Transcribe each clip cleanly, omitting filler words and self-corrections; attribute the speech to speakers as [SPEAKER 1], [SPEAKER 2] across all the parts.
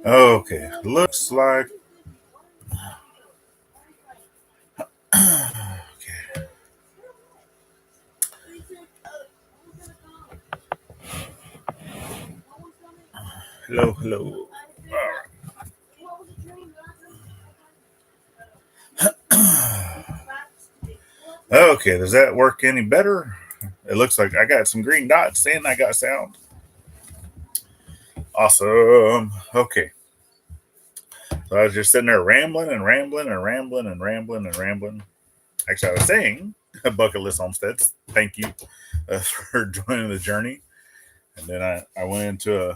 [SPEAKER 1] Okay, looks like. Okay. Hello, hello. Okay, does that work any better? It looks like I got some green dots saying I got sound. Awesome. Okay. So I was just sitting there rambling and rambling and rambling and rambling and rambling. Actually, I was saying, bucket list homesteads, thank you for joining the journey. And then I went into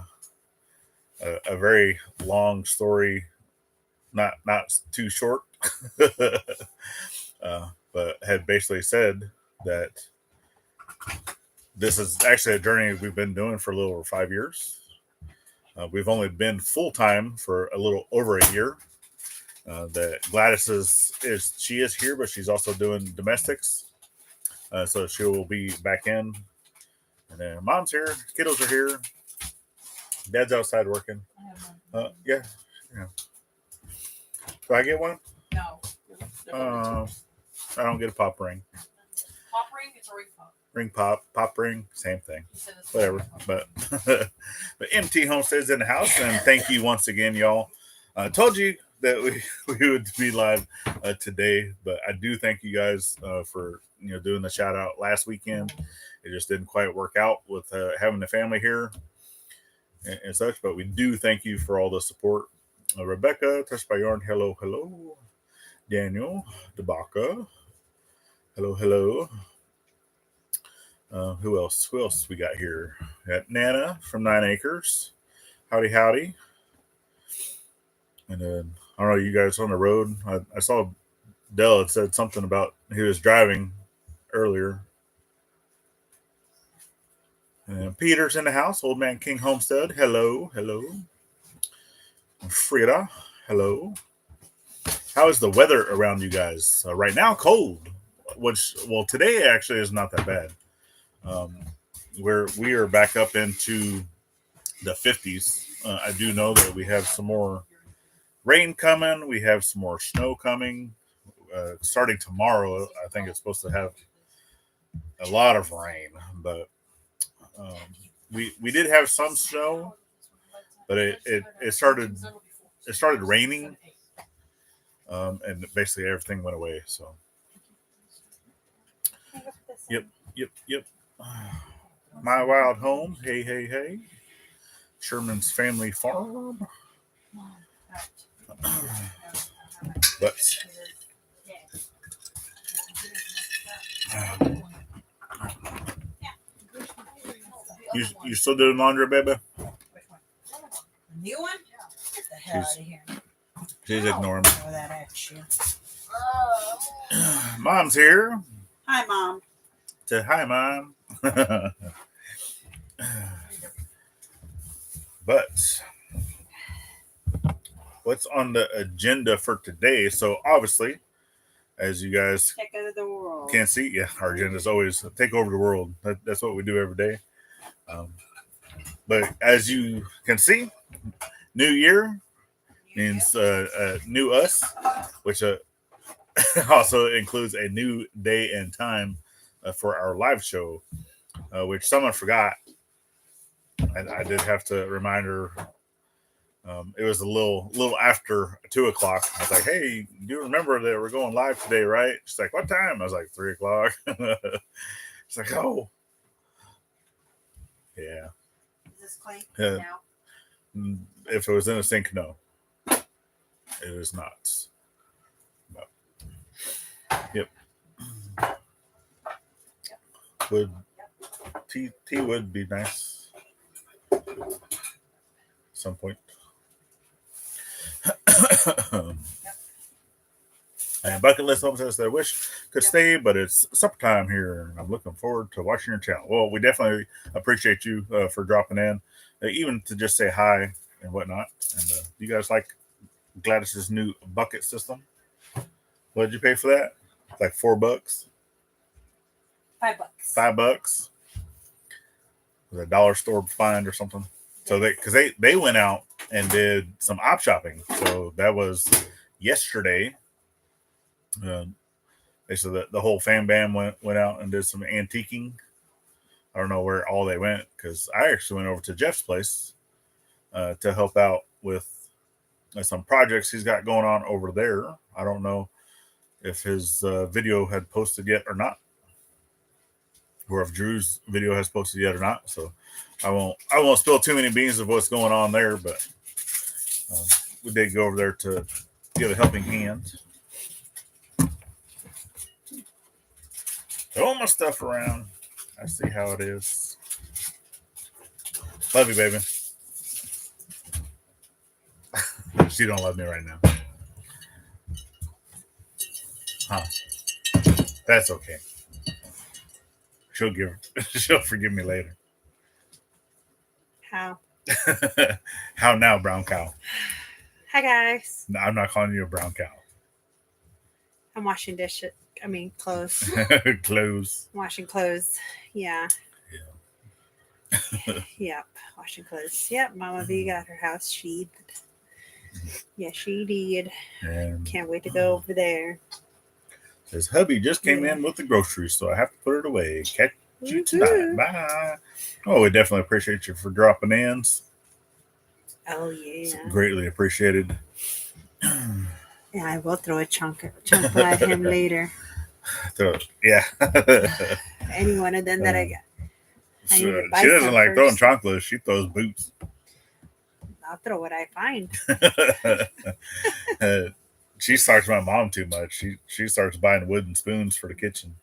[SPEAKER 1] a very long story, not too short, but had basically said that this is actually a journey we've been doing for a little over 5 years. We've only been full time for a little over a year. That Gladys is she is here, but she's also doing domestics, so she will be back in. And then mom's here, kiddos are here, dad's outside working. Yeah, yeah. Do I get one? No. I don't get a pop ring. Pop ring, it's a ring pop. Ring pop, pop ring, same thing. Whatever. But but MT Homestead's in the house, and thank you once again, y'all. I told you that we would be live today, but I do thank you guys for doing the shout out last weekend. It just didn't quite work out with having the family here and such, but we do thank you for all the support. Rebecca, Touched by Yarn, hello, hello. Daniel, Debaka, hello, hello. Who else? Who else we got here? We got Nana from 9 Acres. Howdy, howdy. And then, I don't know, you guys on the road. I saw Dell had said something about he was driving earlier. And Peter's in the house. Old Man King Homestead. Hello, hello. Frida, hello. How is the weather around you guys? Right now, cold. Which, well, today actually is not that bad. We are back up into the 50s. I do know that we have some more rain coming. We have some more snow coming. Starting tomorrow, I think it's supposed to have a lot of rain, but we did have some snow, but it started raining, and basically everything went away. So, yep. My Wild Home. Hey, hey, hey. Sherman's Family Farm. But you still doing laundry, baby?
[SPEAKER 2] New one? Get the hell out of here.
[SPEAKER 1] She's ignoring me.
[SPEAKER 2] Throw that at you.
[SPEAKER 1] Mom's here.
[SPEAKER 2] Hi, Mom.
[SPEAKER 1] Say hi, Mom. But what's on the agenda for today? So obviously, as you guys
[SPEAKER 2] Take over the world.
[SPEAKER 1] can't see, yeah, our agenda is always take over the world. That's what we do every day. But as you can see, new year means new us, which also includes a new day and time for our live show, which someone forgot. And I did have to remind her. It was a little after 2:00. I was like, "Hey, you remember that we're going live today, right?" She's like, "What time?" I was like, 3:00. She's like, "Oh, yeah."
[SPEAKER 2] Is this clean
[SPEAKER 1] now? If it was in a sink, no, it is not. No. Yep. Would tea would be nice some point. And Bucket List Home says they wish could stay, but it's supper time here. I'm looking forward to watching your channel. Well, we definitely appreciate you for dropping in, even to just say hi and whatnot. And you guys like Gladys's new bucket system? What did you pay for that? Like $4?
[SPEAKER 2] $5.
[SPEAKER 1] $5. Was a dollar store find or something. So because they went out and did some op shopping. So that was yesterday. They said that the whole fam bam went out and did some antiquing. I don't know where all they went because I actually went over to Jeff's place to help out with some projects he's got going on over there. I don't know if his video had posted yet or not, or if Drew's video has posted yet or not. So I won't spill too many beans of what's going on there, but we did go over there to give a helping hand. Throw my stuff around. I see how it is. Love you, baby. She don't love me right now. Huh. That's okay. She'll forgive me later.
[SPEAKER 2] How?
[SPEAKER 1] How now, brown cow?
[SPEAKER 2] Hi, guys.
[SPEAKER 1] No, I'm not calling you a brown cow.
[SPEAKER 2] I'm washing dishes. Clothes.
[SPEAKER 1] Clothes.
[SPEAKER 2] Washing clothes. Yeah.
[SPEAKER 1] Yeah.
[SPEAKER 2] Yep. Washing clothes. Yep. Mama V got her house sheathed. Yeah, she did.
[SPEAKER 1] And
[SPEAKER 2] can't wait to go over there.
[SPEAKER 1] His hubby just came in with the groceries, so I have to put it away. Catch you tonight. Bye. Oh, we definitely appreciate you for dropping in.
[SPEAKER 2] Oh, yeah.
[SPEAKER 1] It's greatly appreciated.
[SPEAKER 2] Yeah, I will throw a chunk at him later.
[SPEAKER 1] Yeah.
[SPEAKER 2] Any one of them that I got.
[SPEAKER 1] She doesn't like throwing chocolates. She throws boots.
[SPEAKER 2] I'll throw what I find.
[SPEAKER 1] She starts my mom too much. She starts buying wooden spoons for the kitchen.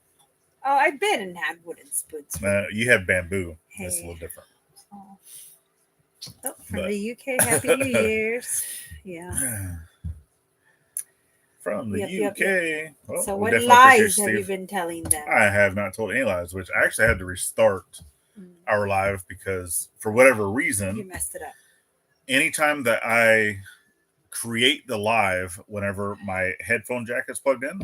[SPEAKER 2] Oh, I've been and had wooden spoons.
[SPEAKER 1] You have bamboo. Hey. That's a little different.
[SPEAKER 2] Oh, from the UK, Happy New Year's. Yeah.
[SPEAKER 1] From the UK.
[SPEAKER 2] Yep.
[SPEAKER 1] Well,
[SPEAKER 2] so what lies have you been telling them?
[SPEAKER 1] I have not told any lies, which I actually had to restart our live because for whatever reason,
[SPEAKER 2] you messed it up.
[SPEAKER 1] Anytime that I create the live, whenever my headphone jack is plugged in,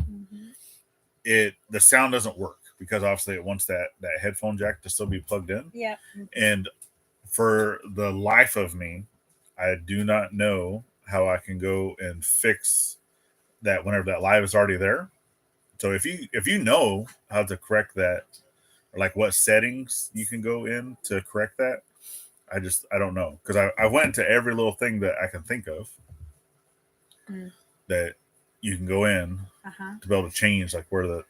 [SPEAKER 1] the sound doesn't work because obviously it wants that headphone jack to still be plugged in.
[SPEAKER 2] Yeah.
[SPEAKER 1] And for the life of me, I do not know how I can go and fix that whenever that live is already there. So if you know how to correct that, or like what settings you can go in to correct that, I don't know, because I went to every little thing that I can think of that you can go in to be able to change like where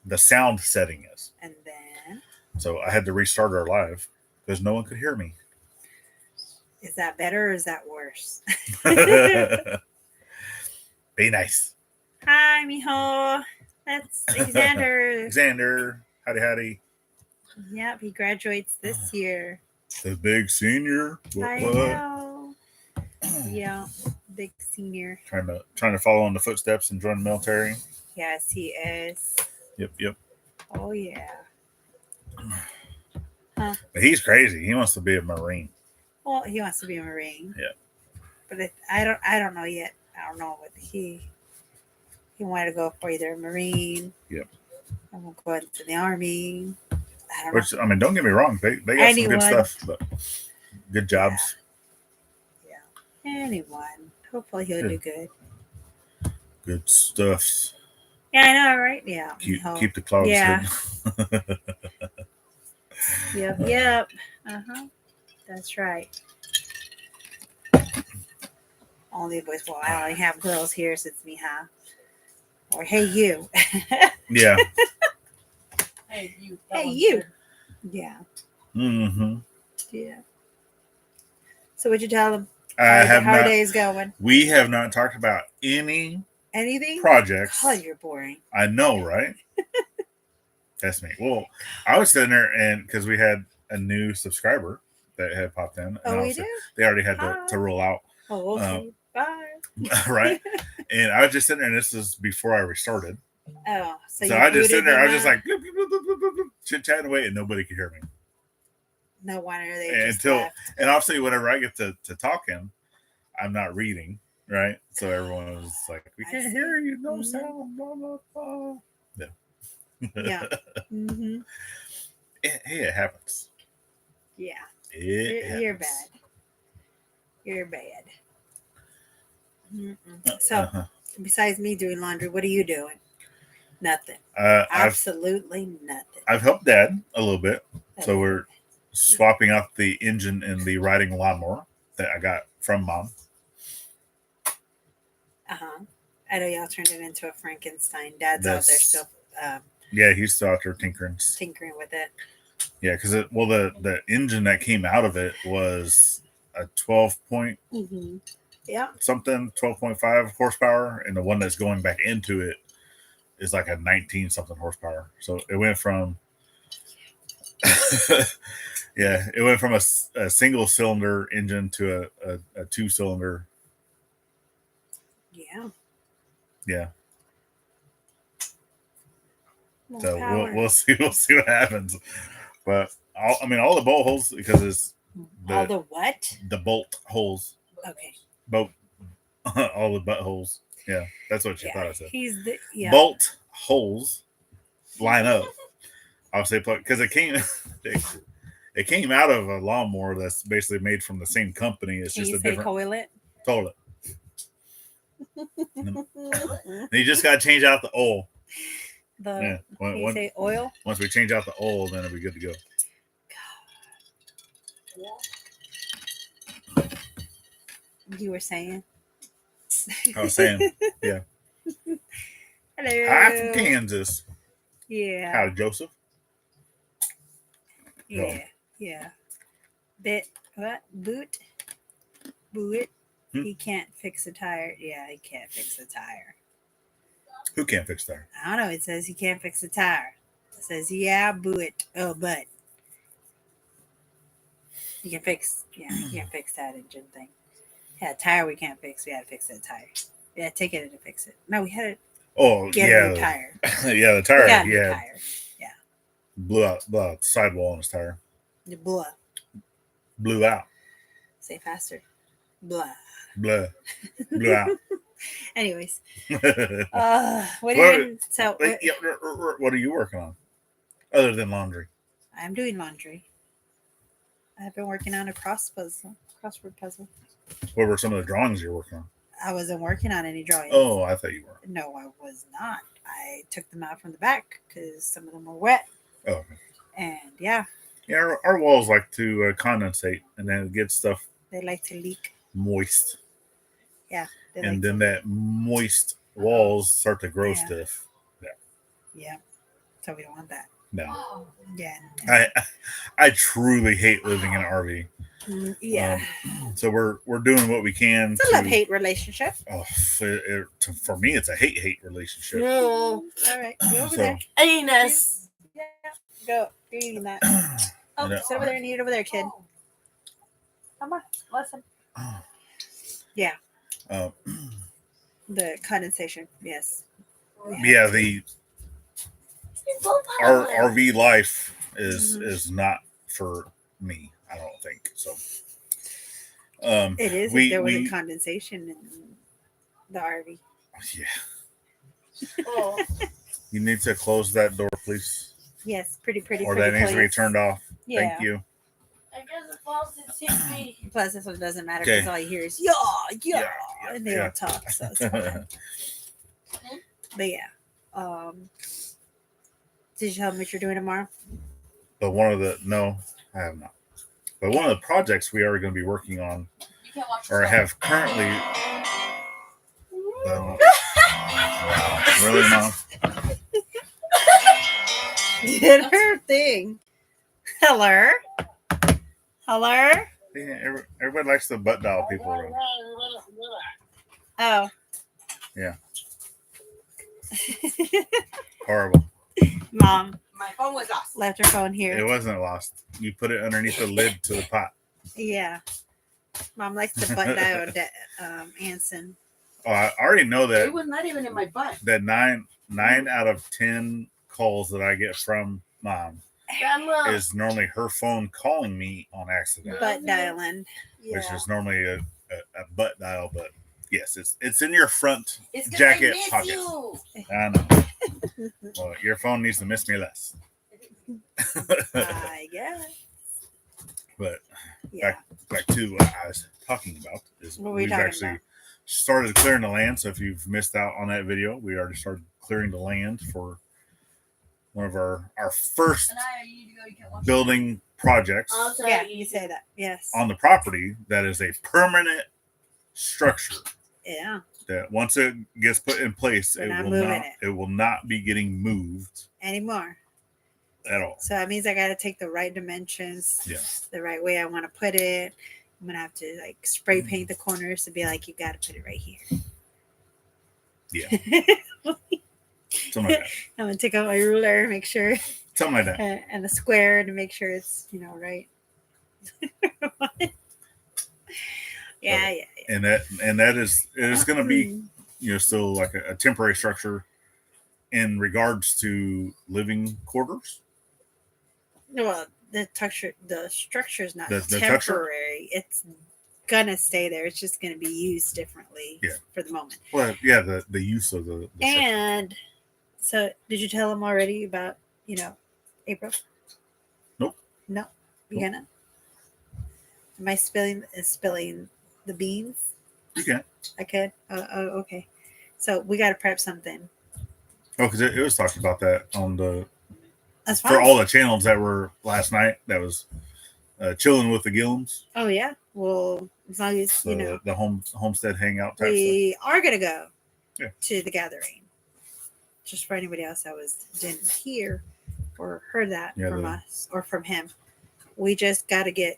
[SPEAKER 1] the sound setting is.
[SPEAKER 2] And then
[SPEAKER 1] so I had to restart our live because no one could hear me.
[SPEAKER 2] Is that better or is that worse?
[SPEAKER 1] Be nice.
[SPEAKER 2] Hi, mijo. That's Xander.
[SPEAKER 1] Xander. Howdy.
[SPEAKER 2] Yep, he graduates this year.
[SPEAKER 1] The big senior.
[SPEAKER 2] I know. Yeah, big senior.
[SPEAKER 1] Trying to follow in the footsteps and join the military.
[SPEAKER 2] Yes, he is.
[SPEAKER 1] Yep.
[SPEAKER 2] Oh yeah.
[SPEAKER 1] Huh. But he's crazy. He wants to be a Marine.
[SPEAKER 2] Well, he wants to be a Marine.
[SPEAKER 1] Yeah.
[SPEAKER 2] But I don't know yet. I don't know what he wanted to go for either a Marine.
[SPEAKER 1] Yep.
[SPEAKER 2] I'm gonna go into the Army.
[SPEAKER 1] I mean, don't get me wrong. They got some good stuff, but good jobs.
[SPEAKER 2] Yeah. Anyone. Hopefully he'll do good.
[SPEAKER 1] Good stuff.
[SPEAKER 2] Yeah, I know, right? Yeah.
[SPEAKER 1] Keep the clouds good.
[SPEAKER 2] Yep. That's right. Only boys. Well, I only have girls here since me, huh? Or hey, you.
[SPEAKER 1] Yeah.
[SPEAKER 2] Hey, you. Yeah.
[SPEAKER 1] Mm-hmm.
[SPEAKER 2] Yeah. So what'd you tell them?
[SPEAKER 1] How
[SPEAKER 2] are days going?
[SPEAKER 1] We have not talked about anything projects.
[SPEAKER 2] God, you're boring.
[SPEAKER 1] I know, right? That's me. Well, I was sitting there and because we had a new subscriber that had popped in.
[SPEAKER 2] Oh, we did?
[SPEAKER 1] They already had to roll out.
[SPEAKER 2] Oh, okay. Bye.
[SPEAKER 1] Right. And I was just sitting there, and this is before I restarted.
[SPEAKER 2] Oh,
[SPEAKER 1] so I just sitting there. I was just like chit chatting away, and nobody could hear me.
[SPEAKER 2] No wonder they
[SPEAKER 1] and obviously whenever I get to talking, I'm not reading, right? So everyone was like, "We can't hear you, no sound." Blah blah blah.
[SPEAKER 2] Yeah. Mm-hmm.
[SPEAKER 1] It happens.
[SPEAKER 2] Yeah.
[SPEAKER 1] You're
[SPEAKER 2] bad. You're bad. So, besides me doing laundry, what are you doing? Nothing. Absolutely nothing.
[SPEAKER 1] I've helped Dad a little bit. So we're swapping out the engine in the riding lawnmower that I got from Mom.
[SPEAKER 2] I know y'all turned it into a Frankenstein. Dad's out there still.
[SPEAKER 1] Yeah, he's still out there tinkering
[SPEAKER 2] with it.
[SPEAKER 1] Yeah, because the engine that came out of it was a 12 point something, 12.5 horsepower, and the one that's going back into it is like a 19 something horsepower. So it went from it went from a single cylinder engine to a 2-cylinder. Yeah. So we'll see what happens. But all the bolt holes, because it's
[SPEAKER 2] all the what?
[SPEAKER 1] The bolt holes.
[SPEAKER 2] Okay.
[SPEAKER 1] All the butt holes. Yeah, that's what you thought I said.
[SPEAKER 2] Bolt
[SPEAKER 1] holes line up. I'll say because it came out of a lawnmower that's basically made from the same company. It's just a different
[SPEAKER 2] toilet.
[SPEAKER 1] You just got to change out the oil.
[SPEAKER 2] Can you say oil?
[SPEAKER 1] Once we change out the oil, then it'll be good to go.
[SPEAKER 2] You were saying?
[SPEAKER 1] I was saying, yeah.
[SPEAKER 2] Hello.
[SPEAKER 1] Hi from Kansas.
[SPEAKER 2] Yeah.
[SPEAKER 1] Howdy, Joseph.
[SPEAKER 2] Yeah. Yeah. Boot. He can't fix a tire. Yeah, he can't fix a tire.
[SPEAKER 1] Who can't fix a tire?
[SPEAKER 2] I don't know. It says he can't fix a tire. It says, yeah, boot. Oh, but he can fix that engine thing. Yeah, tire we can't fix. We had to fix that tire. Yeah, take it to fix it. No, we had to get a new tire.
[SPEAKER 1] Yeah, the tire.
[SPEAKER 2] Tire. Yeah.
[SPEAKER 1] Blew out the sidewall on his tire.
[SPEAKER 2] It
[SPEAKER 1] blew out.
[SPEAKER 2] Say faster. Blew
[SPEAKER 1] out.
[SPEAKER 2] Anyways. What are
[SPEAKER 1] you working on? Other than laundry?
[SPEAKER 2] I'm doing laundry. I've been working on a crossword puzzle.
[SPEAKER 1] What were some of the drawings you're working on?
[SPEAKER 2] I wasn't working on any drawings.
[SPEAKER 1] Oh, I thought you were.
[SPEAKER 2] No, I was not. I took them out from the back because some of them were wet.
[SPEAKER 1] Oh, okay.
[SPEAKER 2] And yeah.
[SPEAKER 1] Yeah, our walls like to condensate, and then it gets stuff.
[SPEAKER 2] They like to leak.
[SPEAKER 1] Moist.
[SPEAKER 2] Yeah.
[SPEAKER 1] And then that moist walls start to grow stiff.
[SPEAKER 2] Yeah. So we don't want that.
[SPEAKER 1] No.
[SPEAKER 2] Yeah.
[SPEAKER 1] I truly hate living in an RV.
[SPEAKER 2] Yeah.
[SPEAKER 1] So we're doing what we can.
[SPEAKER 2] It's a love-hate relationship.
[SPEAKER 1] Oh, for me, it's a hate relationship.
[SPEAKER 2] No. All right. Go over there.
[SPEAKER 3] Anus.
[SPEAKER 2] Yeah. Go. You're eating that. Sit over there and eat it over there, kid. Come on. Listen. Yeah. The condensation. Yes.
[SPEAKER 1] Yeah. Our RV life is not for me. I don't think so.
[SPEAKER 2] It is. If there was a condensation in the RV.
[SPEAKER 1] Yeah. Oh. You need to close that door, please.
[SPEAKER 2] Yes, pretty.
[SPEAKER 1] Or that needs to be turned off. Yeah. Thank you.
[SPEAKER 3] I guess the faucet's hit me.
[SPEAKER 2] Plus, this one doesn't matter because all you hear is yeah, and they don't talk, so it's fine. But yeah, did you tell me what you're doing tomorrow?
[SPEAKER 1] But no, I have not. But one of the projects we are going to be working on, or have currently. Really, Mom?
[SPEAKER 2] Did her thing. Hello.
[SPEAKER 1] Yeah, everybody likes to butt dial people around.
[SPEAKER 2] Oh.
[SPEAKER 1] Yeah. Horrible.
[SPEAKER 2] Mom.
[SPEAKER 3] My phone was lost.
[SPEAKER 2] Left her phone here.
[SPEAKER 1] It wasn't lost. You put it underneath the lid to the pot.
[SPEAKER 2] Yeah. Mom likes to butt dial Anson.
[SPEAKER 1] Oh, I already know that.
[SPEAKER 3] It was not even in my butt.
[SPEAKER 1] That 9 out of 10 calls that I get from Mom is normally her phone calling me on accident.
[SPEAKER 2] Butt dialing.
[SPEAKER 1] Which is normally a butt dial, but yes, it's in your front jacket pocket. You. I know. Well, your phone needs to miss me less.
[SPEAKER 2] I guess.
[SPEAKER 1] But
[SPEAKER 2] Yeah.
[SPEAKER 1] back to what I was talking about is
[SPEAKER 2] What were we
[SPEAKER 1] we've
[SPEAKER 2] talking
[SPEAKER 1] actually
[SPEAKER 2] about?
[SPEAKER 1] started clearing the land. So if you've missed out on that video, we already started clearing the land for one of our first building projects
[SPEAKER 2] Yeah, you say that. Yes.
[SPEAKER 1] on the property that is a permanent structure.
[SPEAKER 2] Yeah.
[SPEAKER 1] That once it gets put in place,
[SPEAKER 2] We're not moving it.
[SPEAKER 1] it will not be getting moved
[SPEAKER 2] Anymore.
[SPEAKER 1] at all.
[SPEAKER 2] So that means I got to take the right dimensions, the right way I want to put it. I'm gonna have to like spray paint the corners to be like, you got to put it right here.
[SPEAKER 1] Yeah, something like that.
[SPEAKER 2] I'm gonna take out my ruler, make sure,
[SPEAKER 1] Something like that.
[SPEAKER 2] and a square to make sure it's right. Yeah.
[SPEAKER 1] And that is going to be still like a temporary structure in regards to living quarters.
[SPEAKER 2] Well, the structure is not
[SPEAKER 1] The
[SPEAKER 2] temporary. It's gonna stay there. It's just gonna be used differently for the moment.
[SPEAKER 1] Well, yeah, the use of the
[SPEAKER 2] and so, did you tell them already about April?
[SPEAKER 1] Nope.
[SPEAKER 2] No, you gonna? Am I spilling the beans?
[SPEAKER 1] You can.
[SPEAKER 2] I could. Okay. So we got to prep something.
[SPEAKER 1] Oh, because it was talking about that on the.
[SPEAKER 2] That's fine.
[SPEAKER 1] For all the channels that were last night, that was chilling with the Gillums.
[SPEAKER 2] Oh yeah. Well, as long as
[SPEAKER 1] the homestead hangout type
[SPEAKER 2] we are gonna go
[SPEAKER 1] to
[SPEAKER 2] the gathering. Just for anybody else that didn't hear or heard that from us or from him, we just got to get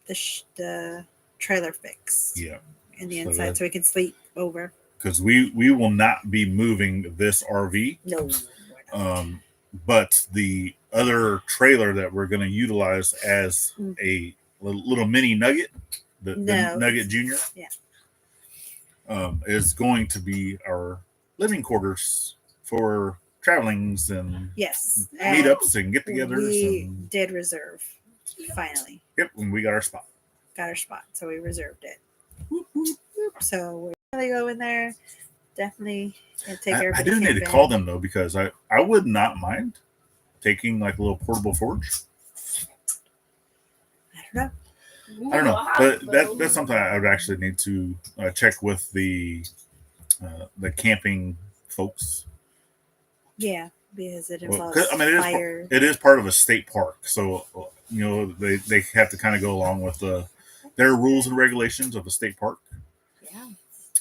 [SPEAKER 2] the trailer fixed.
[SPEAKER 1] Yeah.
[SPEAKER 2] In the inside, so we can sleep over.
[SPEAKER 1] Because we will not be moving this RV.
[SPEAKER 2] No.
[SPEAKER 1] But the other trailer that we're going to utilize as a little mini Nugget, the Nugget Junior, is going to be our living quarters for travelings and meetups and get-togethers.
[SPEAKER 2] We did reserve finally.
[SPEAKER 1] Yep, and we got our spot.
[SPEAKER 2] So we reserved it. So we're gonna go in there. Definitely gonna take care of it.
[SPEAKER 1] I do need to call them though, because I would not mind taking like a little portable forge.
[SPEAKER 2] I
[SPEAKER 1] don't know, but that's something I would actually need to check with the camping folks.
[SPEAKER 2] Yeah, because it involves
[SPEAKER 1] fire. It is part of a state park, so they have to kind of go along with their rules and regulations of a state park.
[SPEAKER 2] Yeah.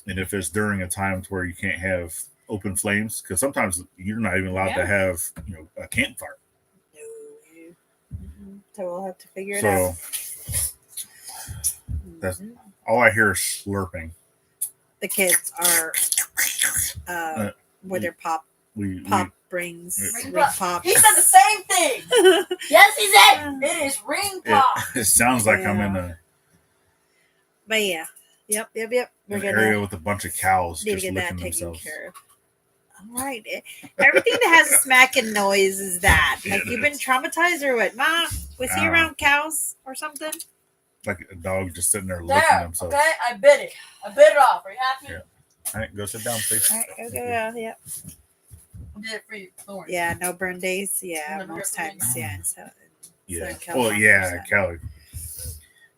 [SPEAKER 1] And if it's during a time to where you can't have open flames, because sometimes you're not even allowed to have a campfire.
[SPEAKER 2] No. So we'll have to figure it out.
[SPEAKER 1] That's all I hear is slurping.
[SPEAKER 2] The kids are with their pop brings ring pop.
[SPEAKER 3] He said the same thing. Yes, he said it is ring pop.
[SPEAKER 1] It sounds like I'm in a.
[SPEAKER 2] But yeah, yep.
[SPEAKER 1] We're an area with a bunch of cows just licking themselves.
[SPEAKER 2] Care of. All right, everything that has smacking noise is that. Like you've been traumatized or what? Ma, was he around cows or something?
[SPEAKER 1] Like a dog just sitting there licking themselves.
[SPEAKER 3] Okay, I bit it. I bit it off. Are you happy?
[SPEAKER 1] Yeah. All right, go sit down, please.
[SPEAKER 2] All right, okay, yeah.
[SPEAKER 3] I did it for you. Don't worry.
[SPEAKER 2] Yeah, no burn days. Yeah, most times. Yeah. So,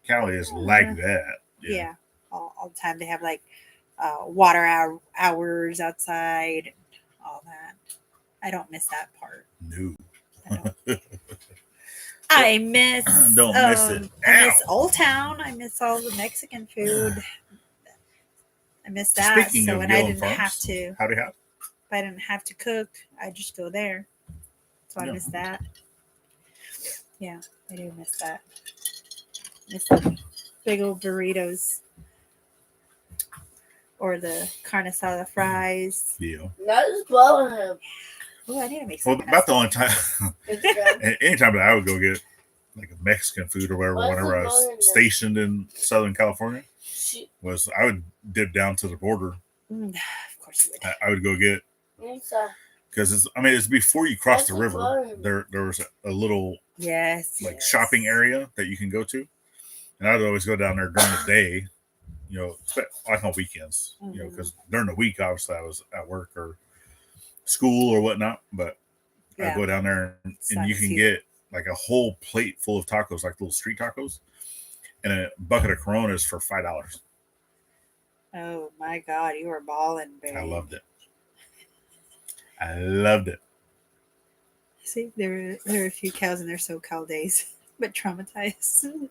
[SPEAKER 1] Cali is like that.
[SPEAKER 2] Yeah. All the time they have like water hours outside, all that. I don't miss that part.
[SPEAKER 1] No.
[SPEAKER 2] I miss.
[SPEAKER 1] Don't miss it.
[SPEAKER 2] I miss Old Town. I miss all the Mexican food. I miss that.
[SPEAKER 1] Speaking
[SPEAKER 2] so
[SPEAKER 1] of
[SPEAKER 2] when
[SPEAKER 1] Gillum
[SPEAKER 2] I didn't
[SPEAKER 1] Farms,
[SPEAKER 2] have to,
[SPEAKER 1] howdy.
[SPEAKER 2] if I didn't have to cook, I just go there. So I miss that. Yeah, I do miss that. Miss the big old burritos. Or the carne asada fries.
[SPEAKER 1] Yeah.
[SPEAKER 3] Not just blowing him.
[SPEAKER 2] Oh, I need to make some.
[SPEAKER 1] Well, about the only time, anytime that I would go get like a Mexican food or whatever, whenever I was stationed in Southern California, was I would dip down to the border.
[SPEAKER 2] Of course you would.
[SPEAKER 1] I would go get, because it's before you cross the river. There was a little shopping area that you can go to, and I'd always go down there during the day. Like on weekends, because during the week, obviously, I was at work or school or whatnot. But I go down there and you can get like a whole plate full of tacos, like little street tacos. and a bucket of Coronas for $5.
[SPEAKER 2] Oh my God, you were balling, baby.
[SPEAKER 1] I loved it. I loved it.
[SPEAKER 2] See, there are a few cows in their SoCal days, but traumatized.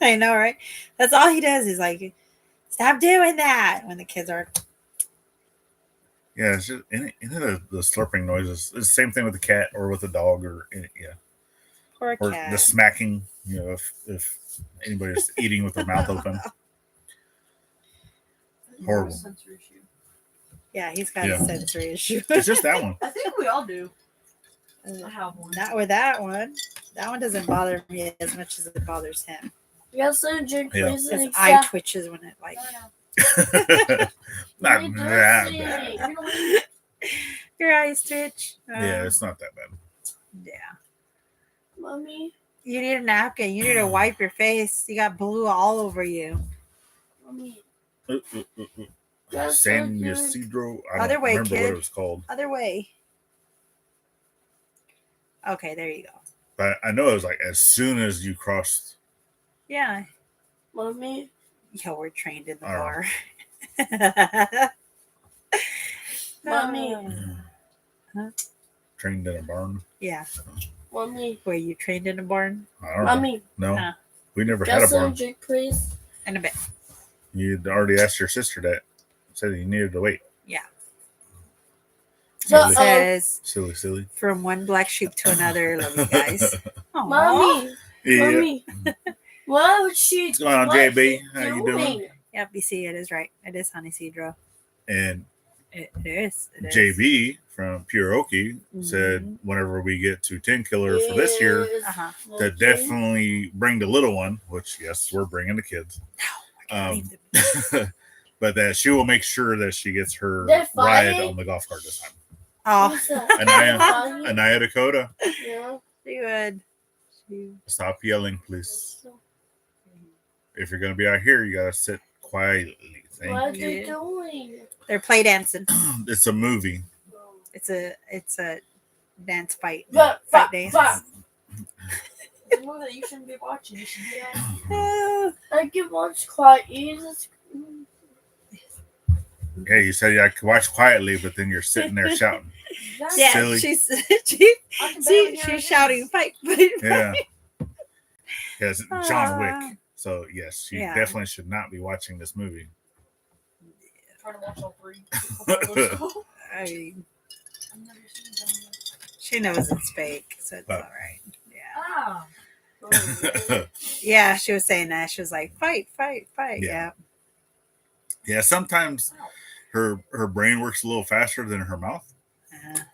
[SPEAKER 2] I know, right? That's all he does. He's like, stop doing that when the kids are.
[SPEAKER 1] Yeah, it's just the slurping noises. It's the same thing with the cat or with the dog or
[SPEAKER 2] Poor
[SPEAKER 1] or
[SPEAKER 2] cat.
[SPEAKER 1] the smacking. You know, if anybody's eating with their mouth open. Horrible.
[SPEAKER 2] Yeah, he's got a sensory issue.
[SPEAKER 1] It's just that one.
[SPEAKER 3] I think we all do. I have one.
[SPEAKER 2] Not with that one. That one doesn't bother me as much as it bothers him.
[SPEAKER 3] Yes, sir, drink, please.
[SPEAKER 2] His eye twitches when it like.
[SPEAKER 1] Not that bad.
[SPEAKER 2] Your eyes twitch.
[SPEAKER 1] Yeah, it's not that bad.
[SPEAKER 2] Yeah.
[SPEAKER 3] Mommy.
[SPEAKER 2] You need a napkin. You need to wipe your face. You got blue all over you.
[SPEAKER 3] Mommy.
[SPEAKER 1] San Ysidro. I
[SPEAKER 2] Other
[SPEAKER 1] don't
[SPEAKER 2] way,
[SPEAKER 1] remember
[SPEAKER 2] kid.
[SPEAKER 1] what it was called.
[SPEAKER 2] Other way. Okay, there you go.
[SPEAKER 1] But I know it was like as soon as you crossed.
[SPEAKER 2] Yeah.
[SPEAKER 3] Mommy.
[SPEAKER 2] Yo, we're trained in the
[SPEAKER 1] Oh.
[SPEAKER 2] bar.
[SPEAKER 3] Mommy.
[SPEAKER 2] Huh?
[SPEAKER 1] Trained in a barn.
[SPEAKER 2] Yeah.
[SPEAKER 3] Mommy.
[SPEAKER 2] Were you trained in a barn?
[SPEAKER 1] I don't know.
[SPEAKER 3] Mommy.
[SPEAKER 1] No,
[SPEAKER 2] Huh.
[SPEAKER 1] we never had a
[SPEAKER 3] Just some
[SPEAKER 1] barn.
[SPEAKER 3] drink, please.
[SPEAKER 2] In a bit.
[SPEAKER 1] You'd already asked your sister that. Said you needed to wait.
[SPEAKER 2] Yeah.
[SPEAKER 3] So,
[SPEAKER 2] It says,
[SPEAKER 1] Silly.
[SPEAKER 2] from one black sheep to another. Love you guys. Aw.
[SPEAKER 3] Mommy.
[SPEAKER 1] Yeah.
[SPEAKER 3] Mommy. What was she?
[SPEAKER 1] What's going on,
[SPEAKER 3] what
[SPEAKER 1] JB?
[SPEAKER 3] she
[SPEAKER 1] How you doing?
[SPEAKER 2] Yep, you see, it is right. It is Honey Cedro.
[SPEAKER 1] And
[SPEAKER 2] It is. It is.
[SPEAKER 1] JB from Pure Okie said whenever we get to 10 killer for this year,
[SPEAKER 2] Uh-huh.
[SPEAKER 1] to definitely bring the little one, which yes, we're bringing the kids.
[SPEAKER 2] Leave them.
[SPEAKER 1] But that she will make sure that she gets her
[SPEAKER 3] They're
[SPEAKER 1] ride
[SPEAKER 3] fighting?
[SPEAKER 1] on the golf cart this time.
[SPEAKER 2] Oh,
[SPEAKER 1] Anaya Dakota,
[SPEAKER 3] Yeah.
[SPEAKER 2] good.
[SPEAKER 1] stop yelling, please. If you're gonna be out here, you gotta sit quietly.
[SPEAKER 3] What are
[SPEAKER 1] Thank
[SPEAKER 3] they
[SPEAKER 1] you.
[SPEAKER 3] doing?
[SPEAKER 2] They're play dancing.
[SPEAKER 1] It's a movie.
[SPEAKER 2] It's a dance fight.
[SPEAKER 3] But,
[SPEAKER 2] Fight dance.
[SPEAKER 3] It's a movie that you shouldn't be watching. You should be
[SPEAKER 2] Oh,
[SPEAKER 3] I can watch quiet. Jesus.
[SPEAKER 1] Yeah, you said I could watch quietly, but then you're sitting there shouting.
[SPEAKER 2] yeah,
[SPEAKER 1] Silly.
[SPEAKER 2] she's
[SPEAKER 3] I can barely hear
[SPEAKER 2] she's
[SPEAKER 3] it.
[SPEAKER 2] shouting fight, fight,
[SPEAKER 1] Yeah.
[SPEAKER 2] fight.
[SPEAKER 1] Yes, John Wick. So yes, you
[SPEAKER 2] Yeah.
[SPEAKER 1] definitely should not be watching this movie.
[SPEAKER 3] Trying to watch all three.
[SPEAKER 2] I mean,
[SPEAKER 3] I've never seen John Wick.
[SPEAKER 2] she knows it's fake, so it's
[SPEAKER 1] Oh.
[SPEAKER 2] all right. Yeah.
[SPEAKER 3] Ah.
[SPEAKER 2] Yeah, she was saying that. She was like, fight.
[SPEAKER 1] Yeah.
[SPEAKER 2] Yeah.
[SPEAKER 1] Yeah, sometimes her brain works a little faster than her mouth,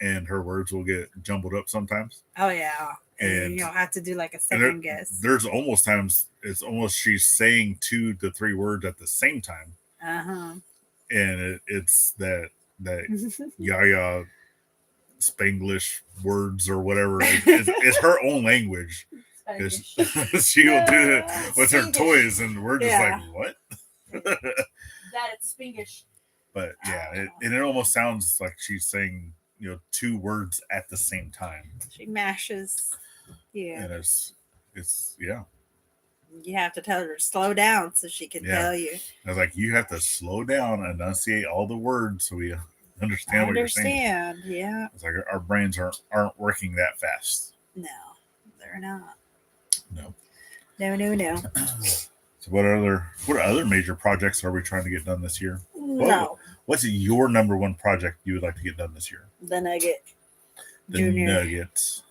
[SPEAKER 1] and her words will get jumbled up sometimes.
[SPEAKER 2] Oh, yeah. And
[SPEAKER 1] And
[SPEAKER 2] you'll have to do like a
[SPEAKER 1] And
[SPEAKER 2] second guess.
[SPEAKER 1] there's almost times it's almost she's saying 2 to 3 words at the same time,
[SPEAKER 2] Uh-huh.
[SPEAKER 1] and it's that yaya Spanglish words or whatever. It's her own language. 'Cause she will do it with her
[SPEAKER 3] Spingish.
[SPEAKER 1] toys, and we're just
[SPEAKER 2] Yeah.
[SPEAKER 1] like, what?
[SPEAKER 3] That it's Spingish.
[SPEAKER 1] But yeah, it almost sounds like she's saying 2 words at the same time,
[SPEAKER 2] She mashes. Yeah.
[SPEAKER 1] and it's yeah.
[SPEAKER 2] You have to tell her to slow down so she can
[SPEAKER 1] Yeah.
[SPEAKER 2] tell you.
[SPEAKER 1] I was like, you have to slow down and enunciate all the words so we understand what you're saying.
[SPEAKER 2] Understand. Yeah.
[SPEAKER 1] It's like our brains aren't working that fast.
[SPEAKER 2] No, they're not.
[SPEAKER 1] No.
[SPEAKER 2] No.
[SPEAKER 1] So what other major projects are we trying to get done this year?
[SPEAKER 2] No.
[SPEAKER 1] What's your number one project you would like to get done this year?
[SPEAKER 2] The Nugget
[SPEAKER 1] The
[SPEAKER 2] Junior.
[SPEAKER 1] Nuggets.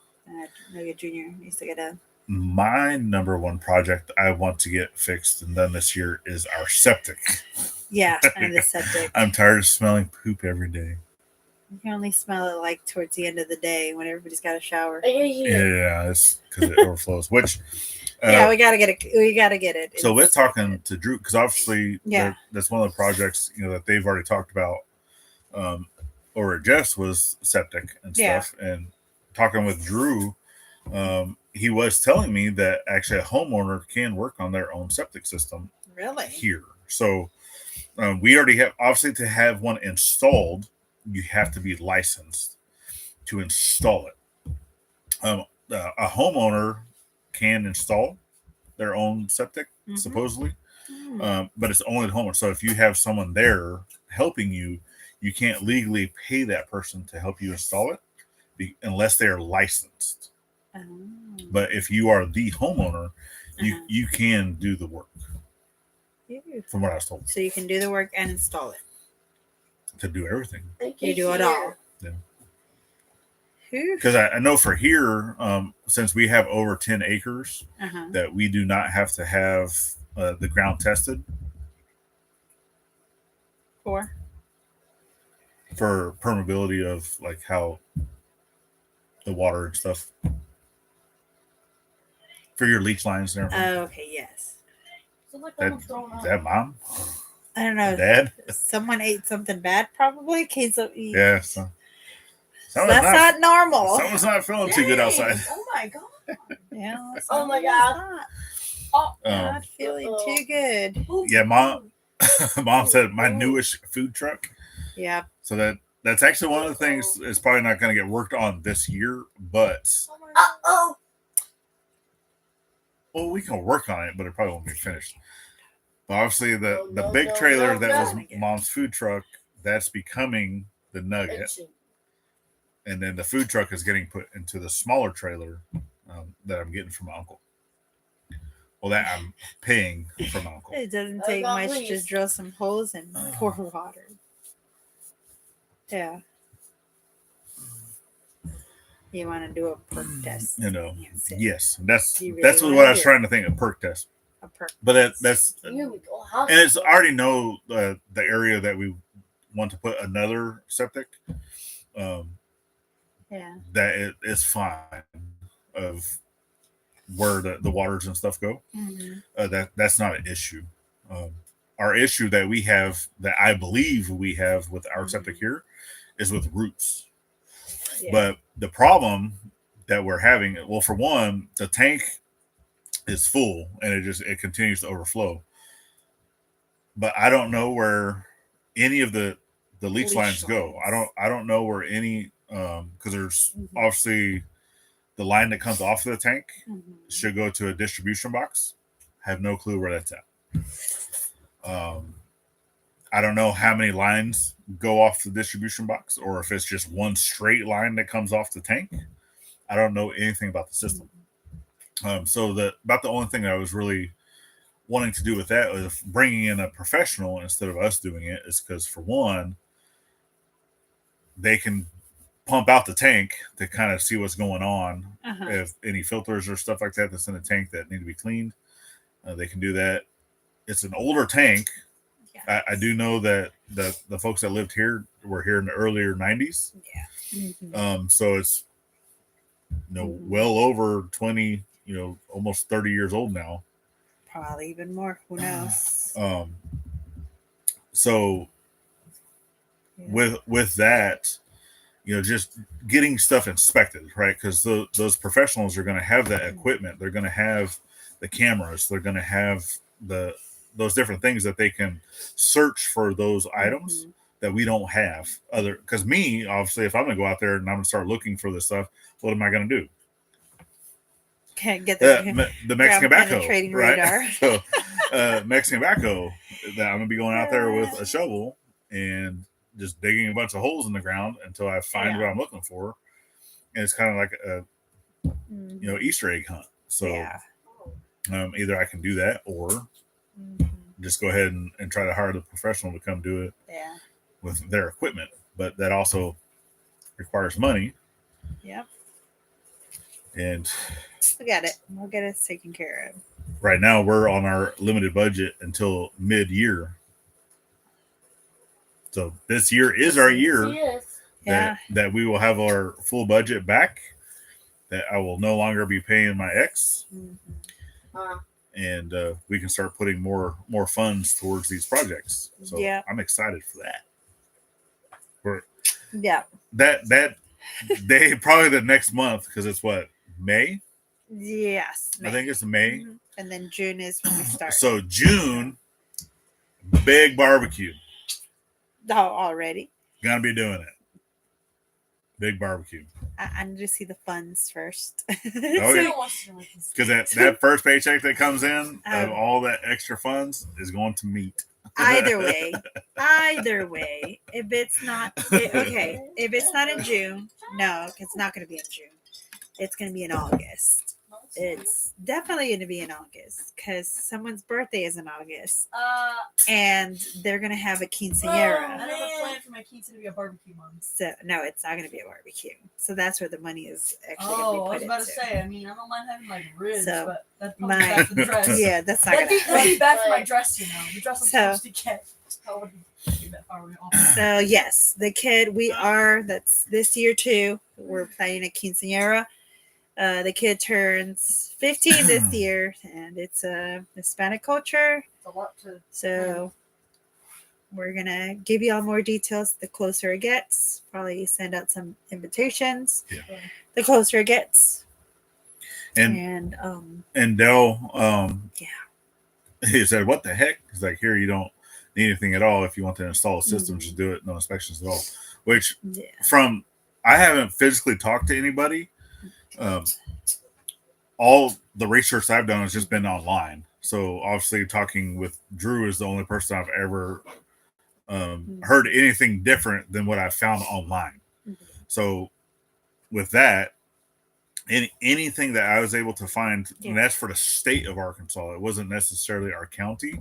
[SPEAKER 2] Nugget Junior needs to get done.
[SPEAKER 1] My number one project I want to get fixed and done this year is our septic.
[SPEAKER 2] Yeah, and the septic.
[SPEAKER 1] I'm tired of smelling poop every day.
[SPEAKER 2] You can only smell it like towards the end of the day when everybody's got a shower.
[SPEAKER 1] Yeah, it's because it overflows. Which
[SPEAKER 2] Yeah, we gotta get it. We gotta get it.
[SPEAKER 1] So we're talking to Drew because obviously
[SPEAKER 2] Yeah.
[SPEAKER 1] that's one of the projects that they've already talked about. Or Jeff's was septic and stuff, and talking with Drew, he was telling me that actually a homeowner can work on their own septic system
[SPEAKER 2] Really?
[SPEAKER 1] here. So we already have, obviously, to have one installed, you have to be licensed to install it. A homeowner can install their own septic,
[SPEAKER 2] Mhm.
[SPEAKER 1] supposedly.
[SPEAKER 2] Mm.
[SPEAKER 1] But it's only the homeowner. So if you have someone there helping you, you can't legally pay that person to help you install it unless they are licensed.
[SPEAKER 2] Oh.
[SPEAKER 1] But if you are the homeowner,
[SPEAKER 2] Uh-huh.
[SPEAKER 1] you can do the work.
[SPEAKER 2] Ew.
[SPEAKER 1] From what I was told,
[SPEAKER 2] So you can do the work and install it.
[SPEAKER 1] to do everything.
[SPEAKER 2] You do it all.
[SPEAKER 1] Yeah.
[SPEAKER 2] Whew.
[SPEAKER 1] Because I know for here, since we have over 10 acres,
[SPEAKER 2] Uh-huh.
[SPEAKER 1] that we do not have to have the ground tested
[SPEAKER 2] For
[SPEAKER 1] permeability of like how the water and stuff for your leach lines and everything.
[SPEAKER 2] okay, yes.
[SPEAKER 1] That mom?
[SPEAKER 2] I don't know.
[SPEAKER 1] Dad?
[SPEAKER 2] Someone ate something bad, probably.
[SPEAKER 1] Yeah.
[SPEAKER 2] So that's not normal.
[SPEAKER 1] Someone's not feeling too good outside.
[SPEAKER 3] Oh my god.
[SPEAKER 2] Yeah.
[SPEAKER 3] Oh my
[SPEAKER 2] someone's
[SPEAKER 3] God. Oh,
[SPEAKER 2] Not feeling too good.
[SPEAKER 1] Yeah, mom said my newish food truck.
[SPEAKER 2] Yeah.
[SPEAKER 1] So that's actually one of the things is probably not going to get worked on this year, but
[SPEAKER 3] oh.
[SPEAKER 1] well, we can work on it, but it probably won't be finished. But obviously, the
[SPEAKER 3] No,
[SPEAKER 1] big
[SPEAKER 3] no,
[SPEAKER 1] trailer
[SPEAKER 3] no,
[SPEAKER 1] that
[SPEAKER 3] no.
[SPEAKER 1] was mom's food truck, that's becoming the Nugget, and then the food truck is getting put into the smaller trailer that I'm getting from my uncle. Well, that I'm paying from my uncle.
[SPEAKER 2] It doesn't take
[SPEAKER 3] God,
[SPEAKER 2] much.
[SPEAKER 3] please.
[SPEAKER 2] Just drill some holes and pour water. Yeah. You want to do a perk test?
[SPEAKER 1] You know,
[SPEAKER 2] That's it.
[SPEAKER 1] yes, that's
[SPEAKER 2] You really
[SPEAKER 1] that's
[SPEAKER 2] wanna
[SPEAKER 1] what I was
[SPEAKER 2] do
[SPEAKER 1] trying to think, a perk test.
[SPEAKER 2] A perk.
[SPEAKER 1] But that's
[SPEAKER 3] Here we go.
[SPEAKER 1] and it's I already know the area that we want to put another septic.
[SPEAKER 2] Yeah.
[SPEAKER 1] That it is fine of where the waters and stuff go.
[SPEAKER 2] Mm-hmm.
[SPEAKER 1] That's not an issue. Our issue that we have, that I believe we have with our septic here, is with roots.
[SPEAKER 2] Yeah.
[SPEAKER 1] But the problem that we're having, well, for one, the tank is full and it continues to overflow. But I don't know where any of the leach lines go. I don't know where any because there's obviously the line that comes off of the tank should go to a distribution box. I have no clue where that's at. I don't know how many lines go off the distribution box, or if it's just one straight line that comes off the tank. I don't know anything about the system. So about the only thing I was really wanting to do with that was bringing in a professional instead of us doing it, is because, for one, they can pump out the tank to kind of see what's going on. If any filters or stuff like that that's in the tank that need to be cleaned, they can do that. It's an older tank. Yeah. I do know that the folks that lived here were here in the earlier 90s.
[SPEAKER 2] Yeah.
[SPEAKER 1] So it's well over 20, almost 30 years old now.
[SPEAKER 2] Probably even more. Who knows?
[SPEAKER 1] So with that, just getting stuff inspected, right? Because those professionals are going to have that equipment. They're going to have the cameras. They're going to have those different things that they can search for those items that we don't have. Because me, obviously, if I'm going to go out there and I'm going to start looking for this stuff, what am I going to do?
[SPEAKER 2] Can't get
[SPEAKER 1] the Mexican backhoe, right?
[SPEAKER 2] Radar.
[SPEAKER 1] So Mexican backhoe, that I'm going to be going out there with a shovel and just digging a bunch of holes in the ground until I find what I'm looking for. And it's kind of like a Easter egg hunt. So either I can do that or just go ahead and try to hire the professional to come do it with their equipment. But that also requires money.
[SPEAKER 2] Yep.
[SPEAKER 1] And
[SPEAKER 2] we'll get it taken care of.
[SPEAKER 1] Right now we're on our limited budget until mid-year. So this year is our year that we will have our full budget back, that I will no longer be paying my ex. And we can start putting more funds towards these projects. So I'm excited for that. That day, probably the next month, because it's what, May?
[SPEAKER 2] Yes,
[SPEAKER 1] May. I think it's May.
[SPEAKER 2] And then June is when we start.
[SPEAKER 1] So June, big barbecue.
[SPEAKER 2] Oh, already?
[SPEAKER 1] Gonna be doing it. Big barbecue.
[SPEAKER 2] I need to see the funds first.
[SPEAKER 1] Oh,
[SPEAKER 3] Who
[SPEAKER 1] yeah.
[SPEAKER 3] wants to make this?
[SPEAKER 1] Because that first paycheck that comes in of
[SPEAKER 2] Um,
[SPEAKER 1] all that extra funds is going to meat.
[SPEAKER 2] Either way, if it's not okay, if it's not in June, no, it's not going to be in June. It's going to be in August. It's definitely going to be in August because someone's birthday is in August, and they're going to have a
[SPEAKER 3] I
[SPEAKER 2] quinceañera.
[SPEAKER 3] have a plan for my quinceañera to be a barbecue, Mom.
[SPEAKER 2] So no, it's not going to be a barbecue. So that's where the money is actually
[SPEAKER 3] Oh, I
[SPEAKER 2] going
[SPEAKER 3] was
[SPEAKER 2] to be
[SPEAKER 3] about
[SPEAKER 2] put
[SPEAKER 3] to
[SPEAKER 2] into.
[SPEAKER 3] say. I mean, I don't mind having like ribs,
[SPEAKER 2] So,
[SPEAKER 3] but that's probably bad for the dress.
[SPEAKER 2] Yeah, that's not going to
[SPEAKER 3] That'd
[SPEAKER 2] happen.
[SPEAKER 3] be bad for my dress, you know. The dress I'm
[SPEAKER 2] So-
[SPEAKER 3] supposed to get. That would be bad if I were off.
[SPEAKER 2] So yes, the kid that's this year too. We're planning a quinceañera. The kid turns 15 this year, and it's a Hispanic culture.
[SPEAKER 3] It's a lot to.
[SPEAKER 2] So we're gonna give you all more details the closer it gets. Probably send out some invitations.
[SPEAKER 1] Yeah.
[SPEAKER 2] The closer it gets.
[SPEAKER 1] And
[SPEAKER 2] And
[SPEAKER 1] Dell,
[SPEAKER 2] yeah.
[SPEAKER 1] he said, "What the heck?" He's like, "Here, you don't need anything at all. If you want to install a system,
[SPEAKER 2] Mhm.
[SPEAKER 1] just do it. No inspections at all." Which,
[SPEAKER 2] Yeah.
[SPEAKER 1] from I haven't physically talked to anybody. All the research I've done has just been online. So obviously, talking with Drew is the only person I've ever heard anything different than what I found online.
[SPEAKER 2] Mhm.
[SPEAKER 1] So with that, anything that I was able to find, and that's for the state of Arkansas. It wasn't necessarily our county.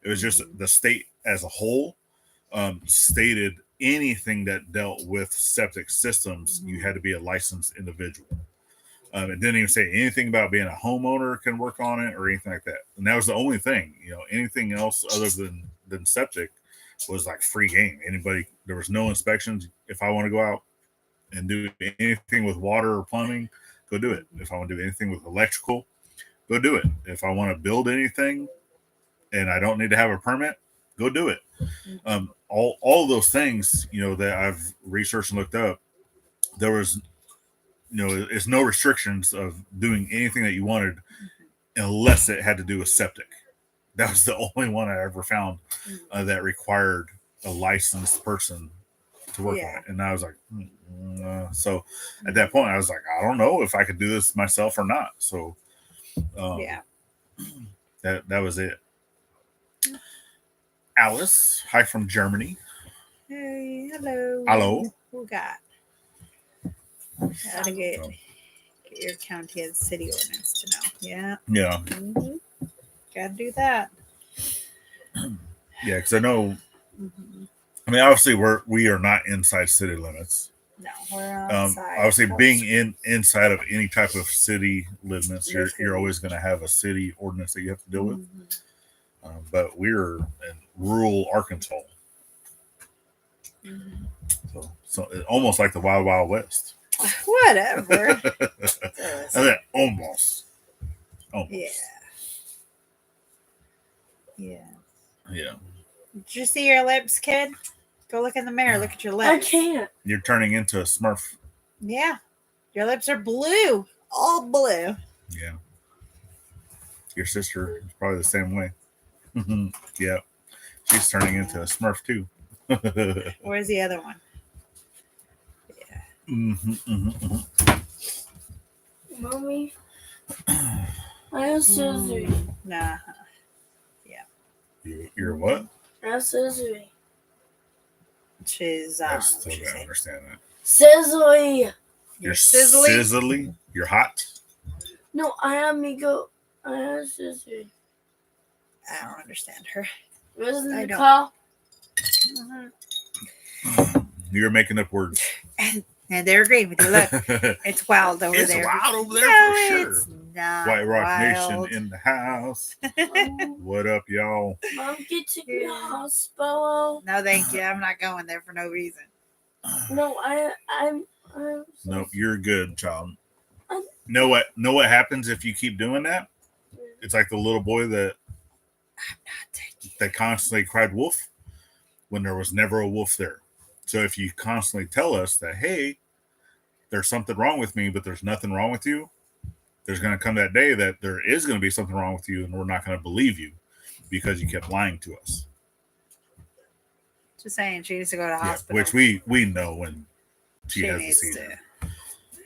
[SPEAKER 1] It was just the state as a whole. Stated anything that dealt with septic systems, you had to be a licensed individual. It didn't even say anything about being a homeowner can work on it or anything like that. And that was the only thing. Anything else other than septic was like free game. There was no inspections. If I want to go out and do anything with water or plumbing, go do it. If I want to do anything with electrical, go do it. If I want to build anything and I don't need to have a permit, go do it. All of those things, that I've researched and looked up, there was, it's no restrictions of doing anything that you wanted unless it had to do with septic. That was the only one I ever found that required a licensed person to work on it. And I was like, so at that point, I was like, I don't know if I could do this myself or not. So that was it. Alice, hi from Germany.
[SPEAKER 2] Hey, hello.
[SPEAKER 1] Hello.
[SPEAKER 2] Who got? Gotta get your county and city ordinance to know. Yeah.
[SPEAKER 1] Yeah.
[SPEAKER 2] Mm-hmm. Gotta do that.
[SPEAKER 1] Yeah, because I know. I mean, obviously, we are not inside city limits.
[SPEAKER 2] No, we're outside.
[SPEAKER 1] Obviously, being inside of any type of city limits, you're always going to have a city ordinance that you have to deal with. But we're in rural Arkansas, so it's almost like the Wild Wild West.
[SPEAKER 2] Whatever.
[SPEAKER 1] And then almost.
[SPEAKER 2] Yeah. Yeah.
[SPEAKER 1] Yeah.
[SPEAKER 2] Did you see your lips, kid? Go look in the mirror. Look at your
[SPEAKER 3] I
[SPEAKER 2] lips.
[SPEAKER 3] can't.
[SPEAKER 1] You're turning into a Smurf.
[SPEAKER 2] Yeah. Your lips are blue. All blue.
[SPEAKER 1] Yeah. Your sister is probably the same way. Yeah. She's turning into a Smurf too.
[SPEAKER 2] Where's the other one?
[SPEAKER 3] Mommy, I have surgery.
[SPEAKER 2] Nah.
[SPEAKER 1] You're what?
[SPEAKER 3] I have surgery.
[SPEAKER 2] She's
[SPEAKER 1] I still don't understand that.
[SPEAKER 3] Surgery.
[SPEAKER 1] You're
[SPEAKER 2] sizzly.
[SPEAKER 1] sizzly. You're hot.
[SPEAKER 3] No, I have surgery.
[SPEAKER 2] I don't understand her.
[SPEAKER 3] Where's
[SPEAKER 2] I
[SPEAKER 3] the
[SPEAKER 2] don't.
[SPEAKER 3] car?
[SPEAKER 1] You're making up words.
[SPEAKER 2] And they're agreeing with you. Look, it's wild over
[SPEAKER 1] It's
[SPEAKER 2] there.
[SPEAKER 1] wild over there
[SPEAKER 2] No,
[SPEAKER 1] for sure.
[SPEAKER 2] it's not
[SPEAKER 1] White Rock
[SPEAKER 2] wild.
[SPEAKER 1] Nation in the house. What up, y'all?
[SPEAKER 3] Mom, get to the hospital.
[SPEAKER 2] No, thank you. I'm not going there for no reason.
[SPEAKER 3] No, I'm
[SPEAKER 1] Nope, you're good, child. Know what happens if you keep doing that? It's like the little boy that constantly cried wolf when there was never a wolf there. So if you constantly tell us that, hey, there's something wrong with me, but there's nothing wrong with you, there's going to come that day that there is going to be something wrong with you, and we're not going to believe you because you kept lying to us.
[SPEAKER 2] Just saying, she needs to go to the hospital.
[SPEAKER 1] Which we know when she has to
[SPEAKER 2] needs
[SPEAKER 1] see
[SPEAKER 2] to.
[SPEAKER 1] it.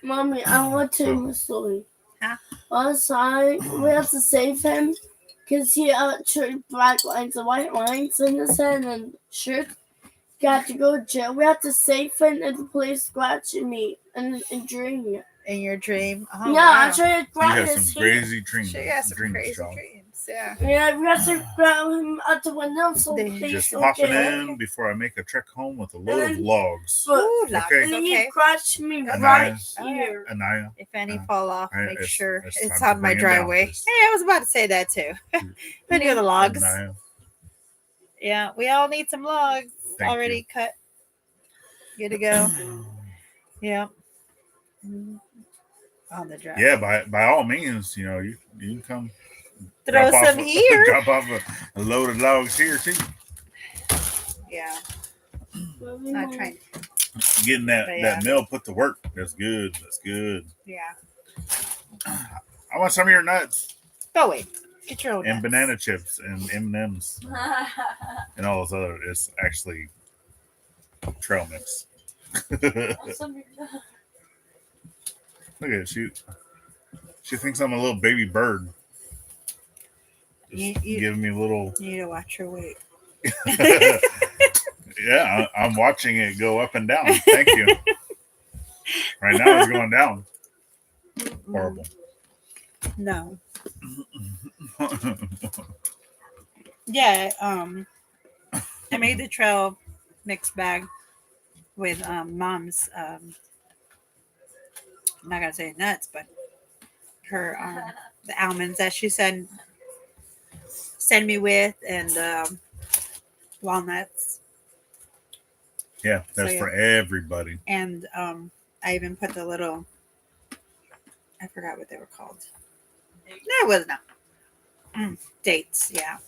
[SPEAKER 3] Mommy, I want to tell you a story.
[SPEAKER 2] Huh?
[SPEAKER 3] Outside, we have to save him because he tried black lines and white lines in his head and shirt. Got to go to jail. We have to save him, and the police scratching me and dreaming.
[SPEAKER 2] In your dream. Oh,
[SPEAKER 3] Yeah,
[SPEAKER 2] wow.
[SPEAKER 3] I tried to
[SPEAKER 1] You
[SPEAKER 3] grab
[SPEAKER 1] have
[SPEAKER 3] his
[SPEAKER 1] some
[SPEAKER 3] hair.
[SPEAKER 1] crazy dreams.
[SPEAKER 2] She got some crazy
[SPEAKER 1] child.
[SPEAKER 2] dreams. Yeah.
[SPEAKER 3] Yeah, we have to grab him out the window so
[SPEAKER 2] They
[SPEAKER 3] they
[SPEAKER 1] Just
[SPEAKER 3] don't
[SPEAKER 1] popping
[SPEAKER 3] get
[SPEAKER 1] in before I make a trek home with a load of
[SPEAKER 3] And-
[SPEAKER 1] logs.
[SPEAKER 3] But,
[SPEAKER 2] Ooh, lots.
[SPEAKER 1] Okay.
[SPEAKER 3] and
[SPEAKER 2] Okay.
[SPEAKER 3] he scratched me
[SPEAKER 2] Okay.
[SPEAKER 3] right
[SPEAKER 1] Nice.
[SPEAKER 3] here.
[SPEAKER 1] Anaya.
[SPEAKER 2] If any
[SPEAKER 1] Uh,
[SPEAKER 2] fall off, make
[SPEAKER 1] it's-
[SPEAKER 2] sure
[SPEAKER 1] it's
[SPEAKER 2] it's
[SPEAKER 1] time to
[SPEAKER 2] on my
[SPEAKER 1] bring it down,
[SPEAKER 2] driveway.
[SPEAKER 1] please.
[SPEAKER 2] Hey, I was about to say that too. Any of the logs?
[SPEAKER 1] Anaya.
[SPEAKER 2] Yeah, we all need some logs
[SPEAKER 1] Thank
[SPEAKER 2] already cut. Good to go. Yeah. On the drive.
[SPEAKER 1] Yeah, by all means, you can come
[SPEAKER 2] Throw
[SPEAKER 1] drop
[SPEAKER 2] some
[SPEAKER 1] off
[SPEAKER 2] here.
[SPEAKER 1] drop off a load of logs here too.
[SPEAKER 2] Yeah. Not trying.
[SPEAKER 1] Getting that
[SPEAKER 2] But yeah.
[SPEAKER 1] mill put to work. That's good. That's good.
[SPEAKER 2] Yeah.
[SPEAKER 1] I want some of your nuts
[SPEAKER 2] Go wait. Get your own
[SPEAKER 1] and
[SPEAKER 2] nuts.
[SPEAKER 1] banana chips and M&Ms and all those other. It's actually trail mix. Look at it. She thinks I'm a little baby bird. Just
[SPEAKER 2] You-
[SPEAKER 1] giving me a little.
[SPEAKER 2] You need to watch your weight.
[SPEAKER 1] Yeah, I'm watching it go up and down. Thank you. Right now it's going down. Horrible.
[SPEAKER 2] No. Yeah. I made the trail mix bag with mom's. I'm not gonna say nuts, but her the almonds that she send me with, and walnuts.
[SPEAKER 1] Yeah, that's
[SPEAKER 2] So, yeah.
[SPEAKER 1] for everybody.
[SPEAKER 2] And I even put the little, I forgot what they were called. No, it was not. Dates, yeah.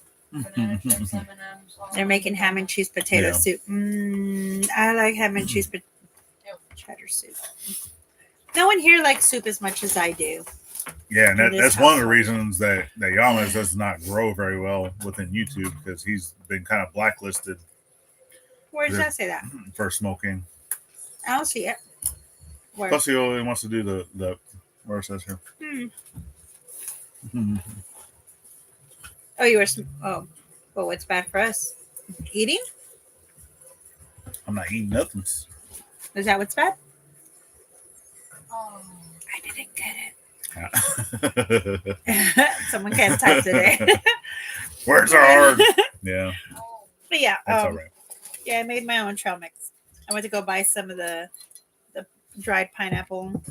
[SPEAKER 2] They're making ham and cheese potato
[SPEAKER 1] Yeah.
[SPEAKER 2] soup. I like ham and cheese cheddar soup. No one here likes soup as much as I do.
[SPEAKER 1] Yeah, and
[SPEAKER 2] In this
[SPEAKER 1] that's one of the
[SPEAKER 2] household.
[SPEAKER 1] reasons that Yamas does not grow very well within YouTube, because he's been kind of blacklisted
[SPEAKER 2] Where does that say that?
[SPEAKER 1] for smoking.
[SPEAKER 2] I don't see it. Where?
[SPEAKER 1] Plus, he only wants to do the where it says here.
[SPEAKER 2] Oh, you were. Oh, well, what's bad for us? Eating?
[SPEAKER 1] I'm not eating nothing.
[SPEAKER 2] Is that what's bad?
[SPEAKER 3] Oh.
[SPEAKER 2] I didn't get it. Someone can't type today.
[SPEAKER 1] Words are hard. Yeah,
[SPEAKER 2] But yeah,
[SPEAKER 1] that's all right.
[SPEAKER 2] yeah, I made my own trail mix. I went to go buy some of the dried pineapple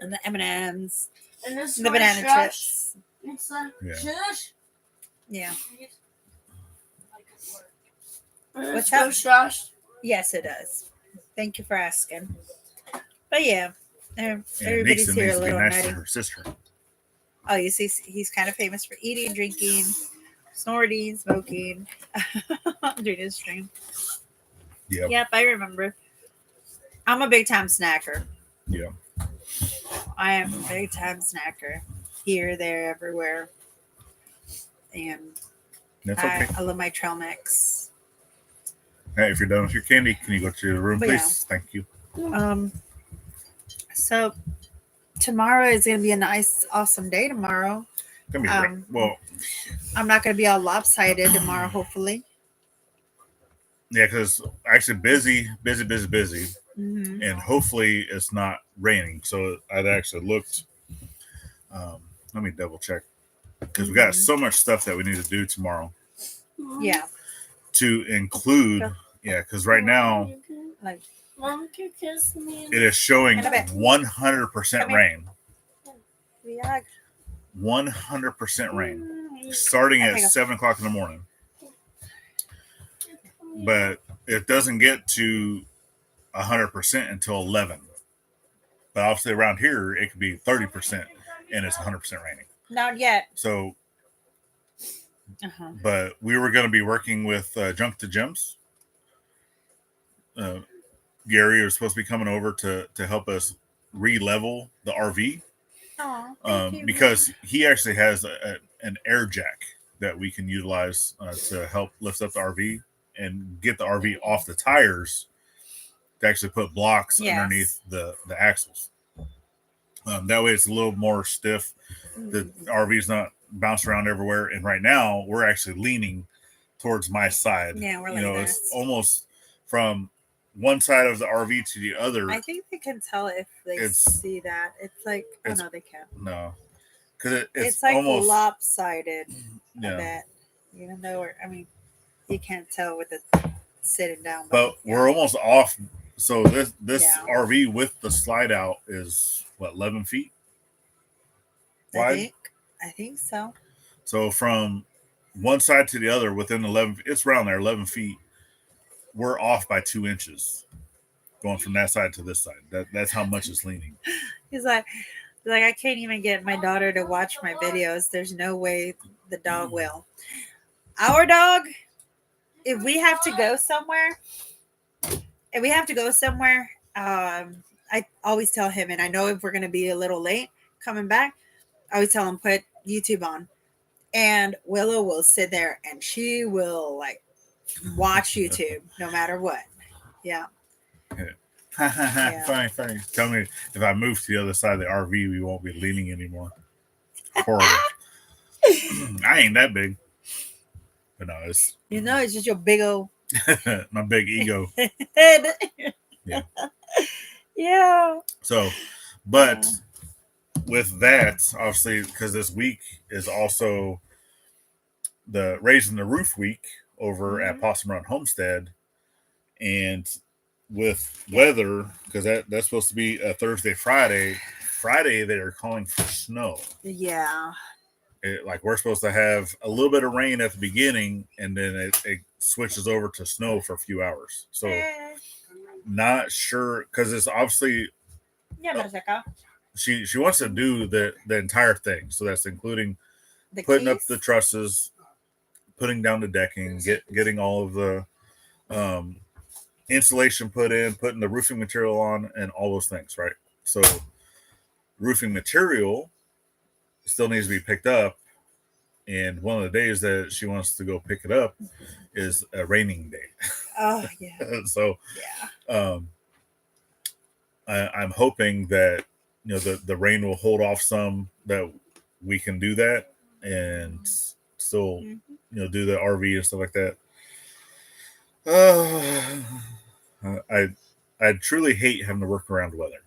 [SPEAKER 2] and the M&Ms
[SPEAKER 3] And this
[SPEAKER 2] and the banana
[SPEAKER 3] shush.
[SPEAKER 2] chips.
[SPEAKER 3] It's like,
[SPEAKER 1] Yeah.
[SPEAKER 3] shush.
[SPEAKER 2] Yeah.
[SPEAKER 3] And
[SPEAKER 2] What's
[SPEAKER 3] it's
[SPEAKER 2] that?
[SPEAKER 3] go shush.
[SPEAKER 2] Yes, it does. Thank you for asking. But yeah,
[SPEAKER 1] Yeah,
[SPEAKER 2] everybody's
[SPEAKER 1] Nixon
[SPEAKER 2] here
[SPEAKER 1] needs
[SPEAKER 2] a
[SPEAKER 1] to be
[SPEAKER 2] little
[SPEAKER 1] nice to
[SPEAKER 2] nutty.
[SPEAKER 1] her sister.
[SPEAKER 2] Oh, you see, he's kind of famous for eating, drinking, snorting, smoking during his stream.
[SPEAKER 1] Yeah.
[SPEAKER 2] Yep, I remember. I'm a big time snacker.
[SPEAKER 1] Yeah.
[SPEAKER 2] I am a big time snacker. Here, there, everywhere. And
[SPEAKER 1] That's okay.
[SPEAKER 2] I love my trail mix.
[SPEAKER 1] Hey, if you're done with your candy, can you go to your room,
[SPEAKER 2] But
[SPEAKER 1] please? Thank you.
[SPEAKER 2] So tomorrow is gonna be a nice, awesome day tomorrow.
[SPEAKER 1] It's gonna be great. Well,
[SPEAKER 2] I'm not gonna be all lopsided tomorrow, hopefully.
[SPEAKER 1] yeah, because actually busy,
[SPEAKER 2] Mm-hmm.
[SPEAKER 1] and hopefully it's not raining. So I'd actually looked. Let me double check, because we got so much stuff that we need to do tomorrow
[SPEAKER 2] Yeah,
[SPEAKER 1] to include. Yeah, because right now
[SPEAKER 2] like
[SPEAKER 3] Mom, can you kiss me?
[SPEAKER 1] it is showing
[SPEAKER 2] Come here.
[SPEAKER 1] 100%
[SPEAKER 2] Come here.
[SPEAKER 1] rain.
[SPEAKER 2] yeah.
[SPEAKER 1] 100% rain, starting at
[SPEAKER 2] Okay, go.
[SPEAKER 1] 7:00 in the morning. But it doesn't get to 100% until 11. But obviously around here it could be 30% and it's 100% raining.
[SPEAKER 2] Not yet.
[SPEAKER 1] So,
[SPEAKER 2] Uh-huh.
[SPEAKER 1] but we were going to be working with Junk to Gems. Gary was supposed to be coming over to help us re-level the RV,
[SPEAKER 2] Aw, thank you.
[SPEAKER 1] because he actually has an air jack that we can utilize to help lift up the RV and get the RV off the tires to actually put blocks
[SPEAKER 2] Yes.
[SPEAKER 1] underneath the axles. That way, it's a little more stiff. The RV's not bouncing around everywhere. And right now, we're actually leaning towards my side.
[SPEAKER 2] Yeah, we're
[SPEAKER 1] you
[SPEAKER 2] like
[SPEAKER 1] know,
[SPEAKER 2] this.
[SPEAKER 1] it's almost from one side of the RV to the other.
[SPEAKER 2] I think they can tell if they see that. It's like, oh no, they can't.
[SPEAKER 1] No, because
[SPEAKER 2] It's like
[SPEAKER 1] almost
[SPEAKER 2] lopsided.
[SPEAKER 1] Yeah.
[SPEAKER 2] I bet. Even though you can't tell with it sitting down.
[SPEAKER 1] But
[SPEAKER 2] yeah.
[SPEAKER 1] we're almost off. So this
[SPEAKER 2] Yeah.
[SPEAKER 1] RV with the slide out is what, 11 feet wide?
[SPEAKER 2] I think so.
[SPEAKER 1] So from one side to the other within 11, it's around there, 11 feet. We're off by 2 inches going from that side to this side. That's how much it's leaning.
[SPEAKER 2] He's like, I can't even get my daughter to watch my videos. There's no way the dog will. Our dog, if we have to go somewhere, I always tell him, and I know if we're going to be a little late coming back, I always tell him, put YouTube on. And Willow will sit there and she will like watch YouTube no matter what. Yeah.
[SPEAKER 1] Fine. Tell me if I move to the other side of the RV, we won't be leaning anymore. Horrible. I ain't that big. But no, it's
[SPEAKER 2] it's just your big old
[SPEAKER 1] my big ego.
[SPEAKER 2] head.
[SPEAKER 1] Yeah.
[SPEAKER 2] Yeah.
[SPEAKER 1] So, but with that, obviously, because this week is also the Raising the Roof week over at Possum Run Homestead, and with weather, because that's supposed to be a Thursday, Friday. Friday, they're calling for snow.
[SPEAKER 2] Yeah.
[SPEAKER 1] Like we're supposed to have a little bit of rain at the beginning, and then it switches over to snow for a few hours. So, not sure, because it's obviously she wants to do the entire thing. So that's including putting up the trusses, putting down the decking, getting all of the insulation put in, putting the roofing material on, and all those things, right? So roofing material still needs to be picked up, and one of the days that she wants to go pick it up is a raining day.
[SPEAKER 2] Oh yeah.
[SPEAKER 1] So I'm hoping that the rain will hold off some, that we can do that and still do the RV and stuff like that. I truly hate having to work around weather.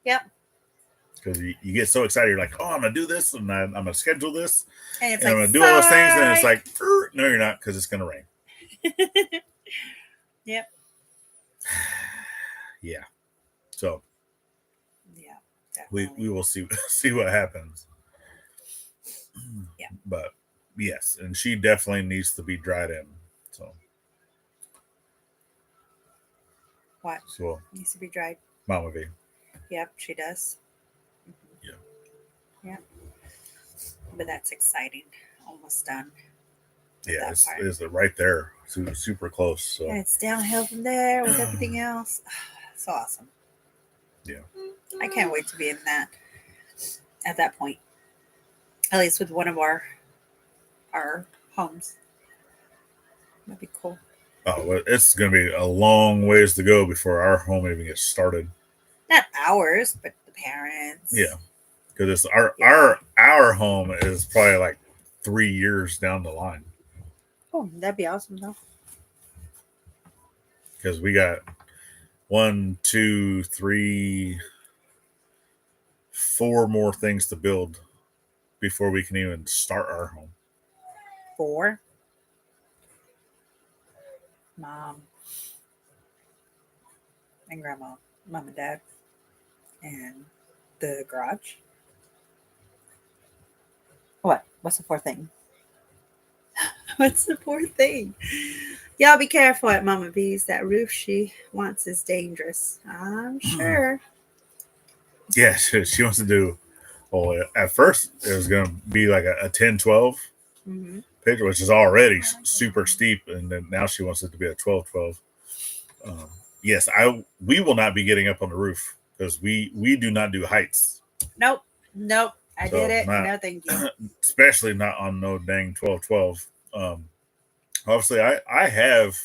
[SPEAKER 2] Yep.
[SPEAKER 1] Because you get so excited, you're like, oh, I'm gonna do this, and I'm gonna schedule this,
[SPEAKER 2] and
[SPEAKER 1] I'm gonna do all those things, and it's like, no, you're not, because it's gonna rain.
[SPEAKER 2] Yep.
[SPEAKER 1] Yeah. So.
[SPEAKER 2] Yeah.
[SPEAKER 1] We will see what happens.
[SPEAKER 2] Yeah.
[SPEAKER 1] But yes, and she definitely needs to be dried in. So.
[SPEAKER 2] What?
[SPEAKER 1] So
[SPEAKER 2] needs to be dried.
[SPEAKER 1] Mama V.
[SPEAKER 2] Yep, she does.
[SPEAKER 1] Yeah.
[SPEAKER 2] Yeah. But that's exciting. Almost done.
[SPEAKER 1] Yeah, it's right there. Super close. So.
[SPEAKER 2] And it's downhill from there with everything else. So awesome.
[SPEAKER 1] Yeah.
[SPEAKER 2] I can't wait to be in that at that point. At least with one of our homes. That'd be cool.
[SPEAKER 1] Oh, well, it's going to be a long ways to go before our home even gets started.
[SPEAKER 2] Not ours, but the parents.
[SPEAKER 1] Yeah, because it's our home is probably like 3 years down the line.
[SPEAKER 2] Oh, that'd be awesome though.
[SPEAKER 1] Because we got 1, 2, 3, 4 more things to build before we can even start our home.
[SPEAKER 2] 4. Mom and Grandma, Mom and Dad, and the garage. What? What's the 4th thing? What's the 4th thing? Y'all be careful at Mama V's. That roof she wants is dangerous. I'm sure.
[SPEAKER 1] Yeah, she wants to do. Well, at first it was going to be like a 10-12 picture, which is already super steep, and then now she wants it to be a 12-12. Yes, we will not be getting up on the roof because we do not do heights.
[SPEAKER 2] Nope. I did it. No, thank you.
[SPEAKER 1] Especially not on no dang 12-12. Obviously, I have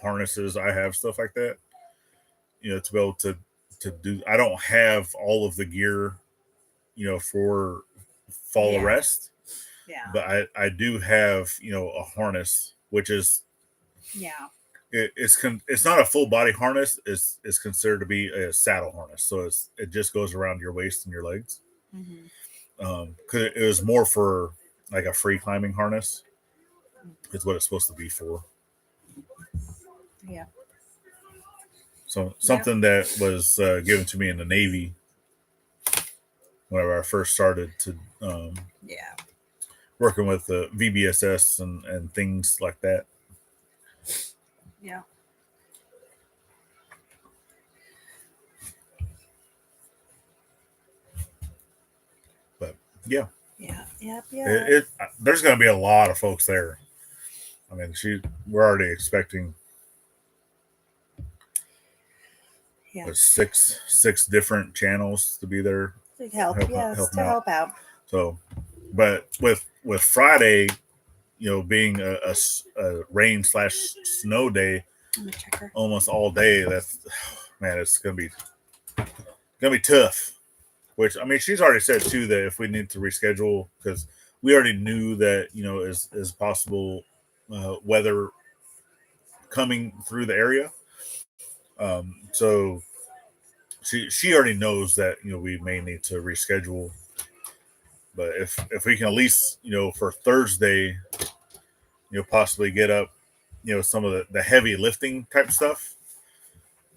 [SPEAKER 1] harnesses. I have stuff like that. To be able to do. I don't have all of the gear, for fall
[SPEAKER 2] Yeah.
[SPEAKER 1] arrest,
[SPEAKER 2] Yeah.
[SPEAKER 1] but I do have, a harness, which is
[SPEAKER 2] Yeah.
[SPEAKER 1] it's not a full body harness. It's considered to be a saddle harness, so it just goes around your waist and your legs.
[SPEAKER 2] Mm-hmm.
[SPEAKER 1] Because it was more for like a free climbing harness. Is what it's supposed to be for.
[SPEAKER 2] Yeah.
[SPEAKER 1] So something that was given to me in the Navy whenever I first started to
[SPEAKER 2] Yeah.
[SPEAKER 1] working with the VBSS and things like that.
[SPEAKER 2] Yeah.
[SPEAKER 1] But yeah,
[SPEAKER 2] Yeah. Yep. Yeah.
[SPEAKER 1] There's going to be a lot of folks there. I mean, we're already expecting
[SPEAKER 2] Yeah.
[SPEAKER 1] six different channels to be there.
[SPEAKER 2] To help. Yes.
[SPEAKER 1] help
[SPEAKER 2] To
[SPEAKER 1] them out.
[SPEAKER 2] help out.
[SPEAKER 1] So, but with Friday, being a rain/snow day,
[SPEAKER 2] I'm a checker.
[SPEAKER 1] almost all day. That's man, it's gonna be tough. Which I mean, she's already said too that if we need to reschedule, because we already knew that is possible weather coming through the area. So she already knows that we may need to reschedule. But if we can at least for Thursday, possibly get up some of the heavy lifting type stuff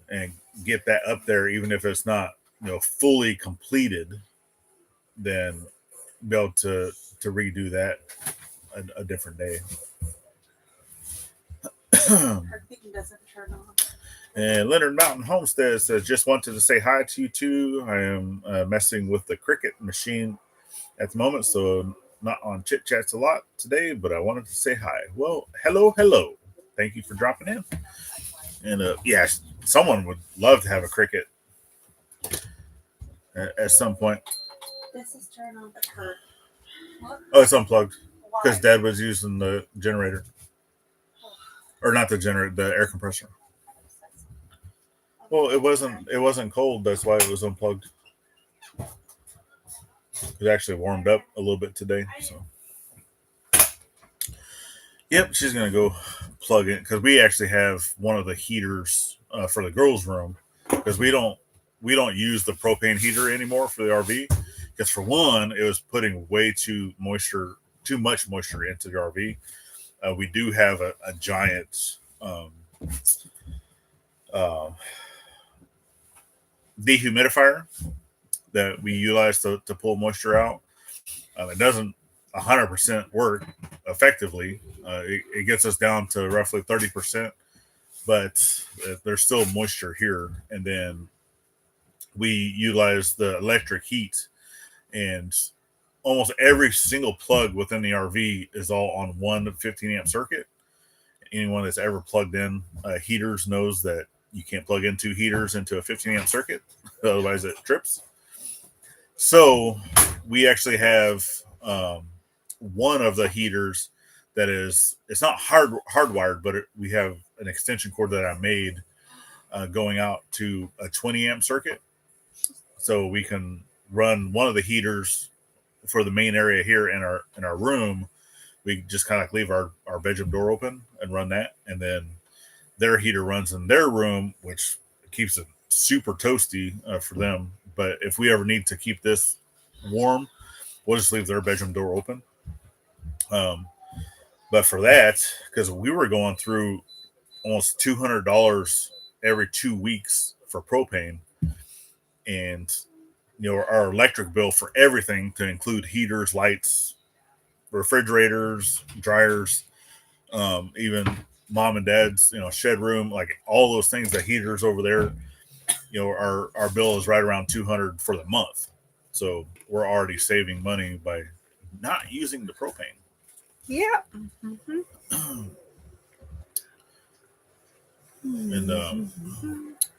[SPEAKER 1] and get that up there, even if it's not fully completed, then be able to redo that a different day.
[SPEAKER 2] Her thing doesn't turn on.
[SPEAKER 1] And Leonard Mountain Homestead says, just wanted to say hi to you too. I am messing with the Cricut machine at the moment, so not on Chit Chats a lot today, but I wanted to say hi. Well, hello. Thank you for dropping in. And yeah, someone would love to have a Cricut at some point.
[SPEAKER 2] This is turned on, but her.
[SPEAKER 1] Oh, it's unplugged because Dad was using the generator, or not the generator, the air compressor. Well, it wasn't cold. That's why it was unplugged. It actually warmed up a little bit today. So, yep, she's gonna go plug it because we actually have one of the heaters for the girls' room because we don't use the propane heater anymore for the RV because for one, it was putting way too much moisture into the RV. We do have a giant dehumidifier that we utilize to pull moisture out. It doesn't 100% work effectively. It gets us down to roughly 30%, but there's still moisture here. And then we utilize the electric heat, and almost every single plug within the RV is all on one 15 amp circuit. Anyone that's ever plugged in heaters knows that you can't plug in two heaters into a 15 amp circuit, otherwise it trips. So we actually have one of the heaters that it's not hardwired, but we have an extension cord that I made going out to a 20 amp circuit. So we can run one of the heaters for the main area here in our room. We just kind of leave our bedroom door open and run that. And then their heater runs in their room, which keeps it super toasty for them. But if we ever need to keep this warm, we'll just leave their bedroom door open. But for that, because we were going through almost $200 every 2 weeks for propane, and our electric bill for everything, to include heaters, lights, refrigerators, dryers, even mom and dad's shed room, like all those things, the heaters over there, our bill is right around $200 for the month. So we're already saving money by not using the propane.
[SPEAKER 2] Yeah. Mm-hmm.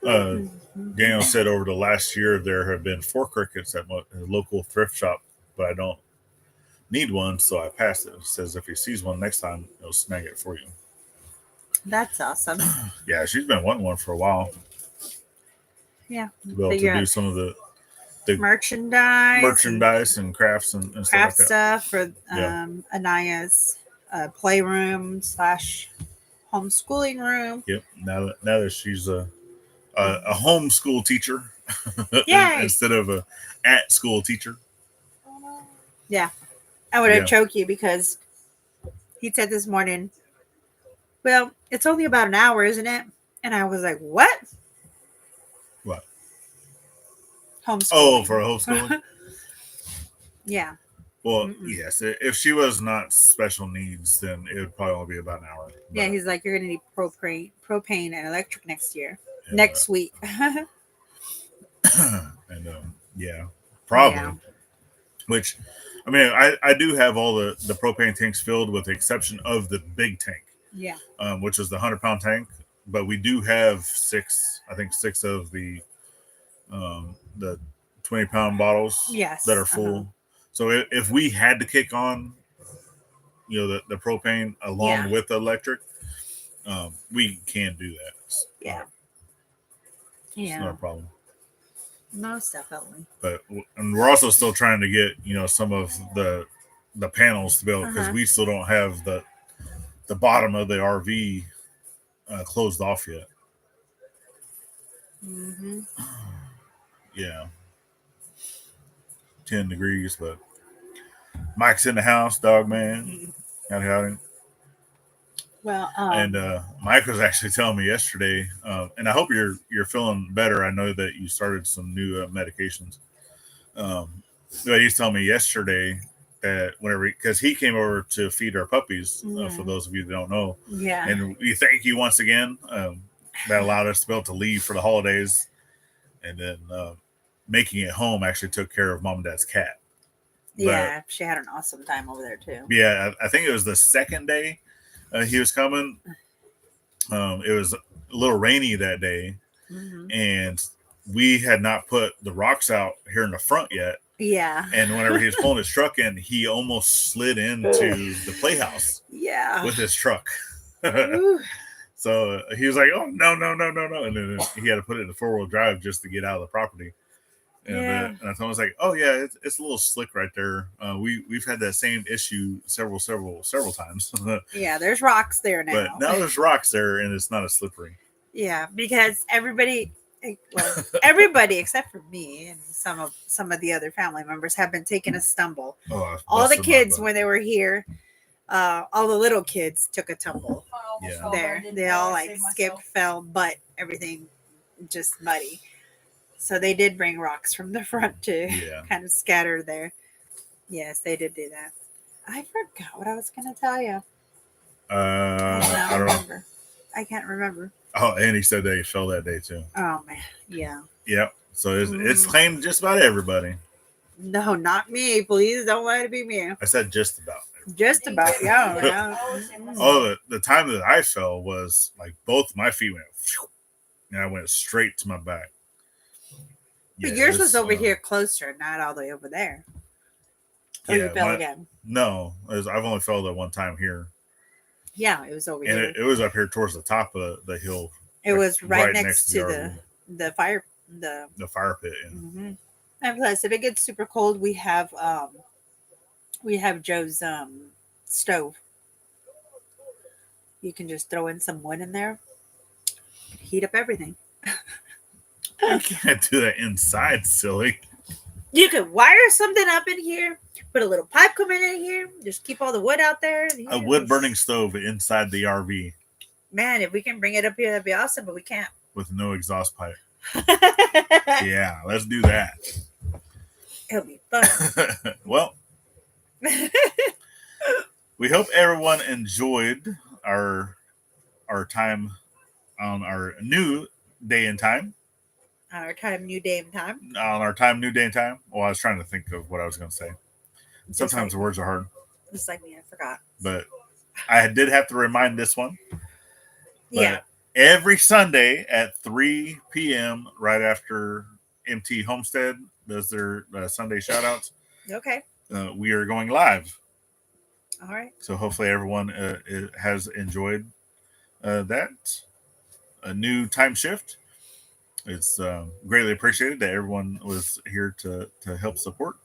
[SPEAKER 1] And Daniel said over the last year there have been 4 crickets at a local thrift shop, but I don't need one, so I passed it. It says if he sees one next time, he'll snag it for you.
[SPEAKER 2] That's awesome.
[SPEAKER 1] Yeah, she's been wanting one for a while.
[SPEAKER 2] Yeah.
[SPEAKER 1] to be able to
[SPEAKER 2] Figure
[SPEAKER 1] do
[SPEAKER 2] out
[SPEAKER 1] some of the
[SPEAKER 2] merchandise
[SPEAKER 1] and crafts and stuff like
[SPEAKER 2] craft
[SPEAKER 1] that.
[SPEAKER 2] stuff for
[SPEAKER 1] Yeah.
[SPEAKER 2] Anaya's playroom / homeschooling room.
[SPEAKER 1] Yep. Now that she's a homeschool teacher
[SPEAKER 2] Yay!
[SPEAKER 1] instead of a at school teacher.
[SPEAKER 2] Yeah. I would have
[SPEAKER 1] Yeah.
[SPEAKER 2] choked you because he said this morning, well, it's only about an hour, isn't it? And I was like, what?
[SPEAKER 1] What?
[SPEAKER 2] Homeschooling.
[SPEAKER 1] Oh, for a homeschooling?
[SPEAKER 2] Yeah.
[SPEAKER 1] Well,
[SPEAKER 2] Mm-mm.
[SPEAKER 1] yes. If she was not special needs, then it would probably only be about an hour.
[SPEAKER 2] Yeah,
[SPEAKER 1] But-
[SPEAKER 2] he's like, you're going to need propane and electric next year.
[SPEAKER 1] Yeah,
[SPEAKER 2] Next week.
[SPEAKER 1] and yeah, probably.
[SPEAKER 2] Yeah.
[SPEAKER 1] Which, I mean, I do have all the propane tanks filled with the exception of the big tank,
[SPEAKER 2] Yeah.
[SPEAKER 1] which is the 100-pound tank. But we do have six of the 20-pound bottles
[SPEAKER 2] Yes.
[SPEAKER 1] that are full.
[SPEAKER 2] Uh-huh.
[SPEAKER 1] So if we had to kick on, the propane along with the electric, we can do that. It's
[SPEAKER 2] Yeah.
[SPEAKER 1] not a problem.
[SPEAKER 2] Most definitely.
[SPEAKER 1] But and we're also still trying to get some of the panels to be able, because we still don't have the bottom of the RV closed off yet.
[SPEAKER 2] Mm-hmm.
[SPEAKER 1] Yeah, 10 degrees, but Mike's in the house, dog man. Howdy.
[SPEAKER 2] Well,
[SPEAKER 1] And Mike was actually telling me yesterday, and I hope you're feeling better. I know that you started some new medications. But he's telling me yesterday that because he came over to feed our puppies, for those of you that don't know,
[SPEAKER 2] yeah.
[SPEAKER 1] and we thank you once again. That allowed us to be able to leave for the holidays, and then making it home actually took care of mom and dad's cat.
[SPEAKER 2] Yeah, she had an awesome time over there too.
[SPEAKER 1] Yeah, I think it was the second day he was coming. It was a little rainy that day, and we had not put the rocks out here in the front yet.
[SPEAKER 2] Yeah.
[SPEAKER 1] And whenever he was pulling his truck in, he almost slid into the playhouse.
[SPEAKER 2] Yeah.
[SPEAKER 1] With his truck. So he was like, "Oh no!" And then he had to put it in the 4-wheel drive just to get out of the property. And, and I told him, I was like, "Oh yeah, it's a little slick right there. We've had that same issue several times."
[SPEAKER 2] Yeah, there's rocks there now.
[SPEAKER 1] But now there's rocks there, and it's not as slippery.
[SPEAKER 2] Yeah, because everybody except for me and some of the other family members have been taking a stumble.
[SPEAKER 1] Oh,
[SPEAKER 2] all the kids when they were here, all the little kids took a tumble.
[SPEAKER 1] Yeah.
[SPEAKER 2] There, they all like skipped, fell, but everything just muddy. So they did bring rocks from the front to kind of scatter there. Yes, they did do that. I forgot what I was going to tell you.
[SPEAKER 1] I don't remember.
[SPEAKER 2] I can't remember.
[SPEAKER 1] Oh, and he said that he fell that day too.
[SPEAKER 2] Oh man, yeah.
[SPEAKER 1] Yep. So it's claimed just about everybody.
[SPEAKER 2] No, not me. Please don't let it be me.
[SPEAKER 1] I said just about.
[SPEAKER 2] Just about, yeah.
[SPEAKER 1] Oh, the time that I fell was like both my feet went, and I went straight to my back.
[SPEAKER 2] But yours was over here closer, not all the way over there. Oh, you fell again?
[SPEAKER 1] No, I've only fell that one time here.
[SPEAKER 2] Yeah, it was over here.
[SPEAKER 1] And it was up here towards the top of the hill.
[SPEAKER 2] It was right next to the fire
[SPEAKER 1] pit.
[SPEAKER 2] And plus, if it gets super cold, we have Joe's stove. You can just throw in some wood in there, heat up everything.
[SPEAKER 1] You can't do that inside, silly.
[SPEAKER 2] You could wire something up in here, put a little pipe coming in here, just keep all the wood out there.
[SPEAKER 1] A wood burning stove inside the RV.
[SPEAKER 2] Man, if we can bring it up here, that'd be awesome, but we can't.
[SPEAKER 1] With no exhaust pipe. Yeah, let's do that.
[SPEAKER 2] It'll be fun.
[SPEAKER 1] Well, we hope everyone enjoyed our time on our new day and time.
[SPEAKER 2] Our time, new day and time.
[SPEAKER 1] On our time, new day and time. Well, I was trying to think of what I was going to say. Sometimes the words are hard.
[SPEAKER 2] Just like me, I forgot.
[SPEAKER 1] But I did have to remind this one.
[SPEAKER 2] Yeah.
[SPEAKER 1] Every Sunday at 3 p.m., right after MT Homestead does their Sunday shout-outs.
[SPEAKER 2] Okay.
[SPEAKER 1] We are going live.
[SPEAKER 2] All right.
[SPEAKER 1] So hopefully everyone has enjoyed that. A new time shift. It's greatly appreciated that everyone was here to help support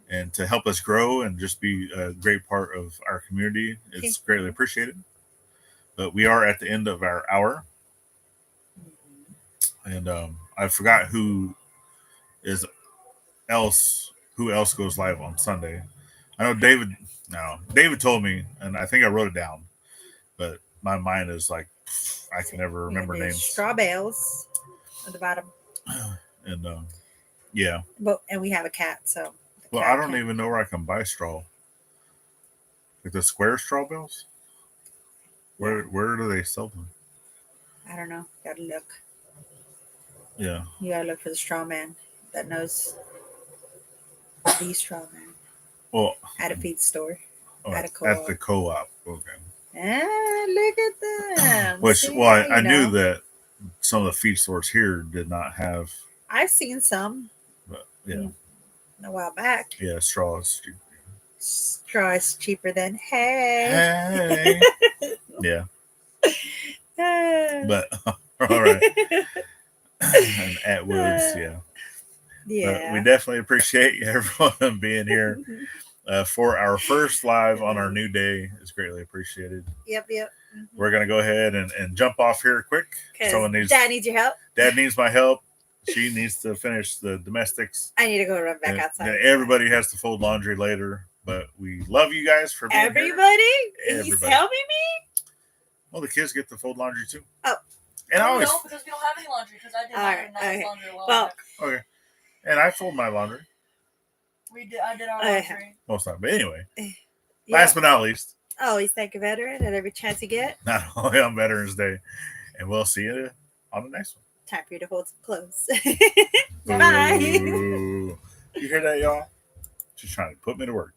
[SPEAKER 1] and to help us grow and just be a great part of our community. It's greatly appreciated. But we are at the end of our hour, and I forgot who else goes live on Sunday. I know David. No, David told me, and I think I wrote it down, but my mind is like I can never remember names.
[SPEAKER 2] Straw bales at the bottom,
[SPEAKER 1] And yeah.
[SPEAKER 2] And we have a cat, so.
[SPEAKER 1] Well, I don't even know where I can buy straw. Like the square straw bales. Where do they sell them?
[SPEAKER 2] I don't know. Gotta look.
[SPEAKER 1] Yeah.
[SPEAKER 2] You gotta look for the straw man that knows the straw man.
[SPEAKER 1] Well,
[SPEAKER 2] at a feed store. At
[SPEAKER 1] the co-op. Okay.
[SPEAKER 2] Look at them.
[SPEAKER 1] Which, I knew that some of the feed stores here did not have.
[SPEAKER 2] I've seen some.
[SPEAKER 1] But yeah.
[SPEAKER 2] A while back.
[SPEAKER 1] Yeah, straw is cheap.
[SPEAKER 2] Straw is cheaper than hay.
[SPEAKER 1] Yeah. But all right. And at Woods, yeah. But we definitely appreciate everyone being here for our first live on our new day. It's greatly appreciated.
[SPEAKER 2] Yep.
[SPEAKER 1] Mm-hmm. We're gonna go ahead and jump off here quick.
[SPEAKER 2] Dad needs your help.
[SPEAKER 1] Dad needs my help. She needs to finish the domestics.
[SPEAKER 2] I need to go run back outside.
[SPEAKER 1] Everybody has to fold laundry later, but we love you guys for being
[SPEAKER 2] here. He's helping me.
[SPEAKER 1] Well, the kids get to fold laundry too.
[SPEAKER 2] Oh,
[SPEAKER 1] and
[SPEAKER 4] no, because we don't have any laundry because I did my laundry a while back.
[SPEAKER 1] Okay, and I fold my laundry.
[SPEAKER 4] I did our laundry
[SPEAKER 1] most of the time, but anyway. Last but not least,
[SPEAKER 2] always thank a veteran at every chance you get.
[SPEAKER 1] Not only on Veterans Day, and we'll see you on the next one.
[SPEAKER 2] Time for you to hold some clothes.
[SPEAKER 1] Bye. You hear that, y'all? She's trying to put me to work.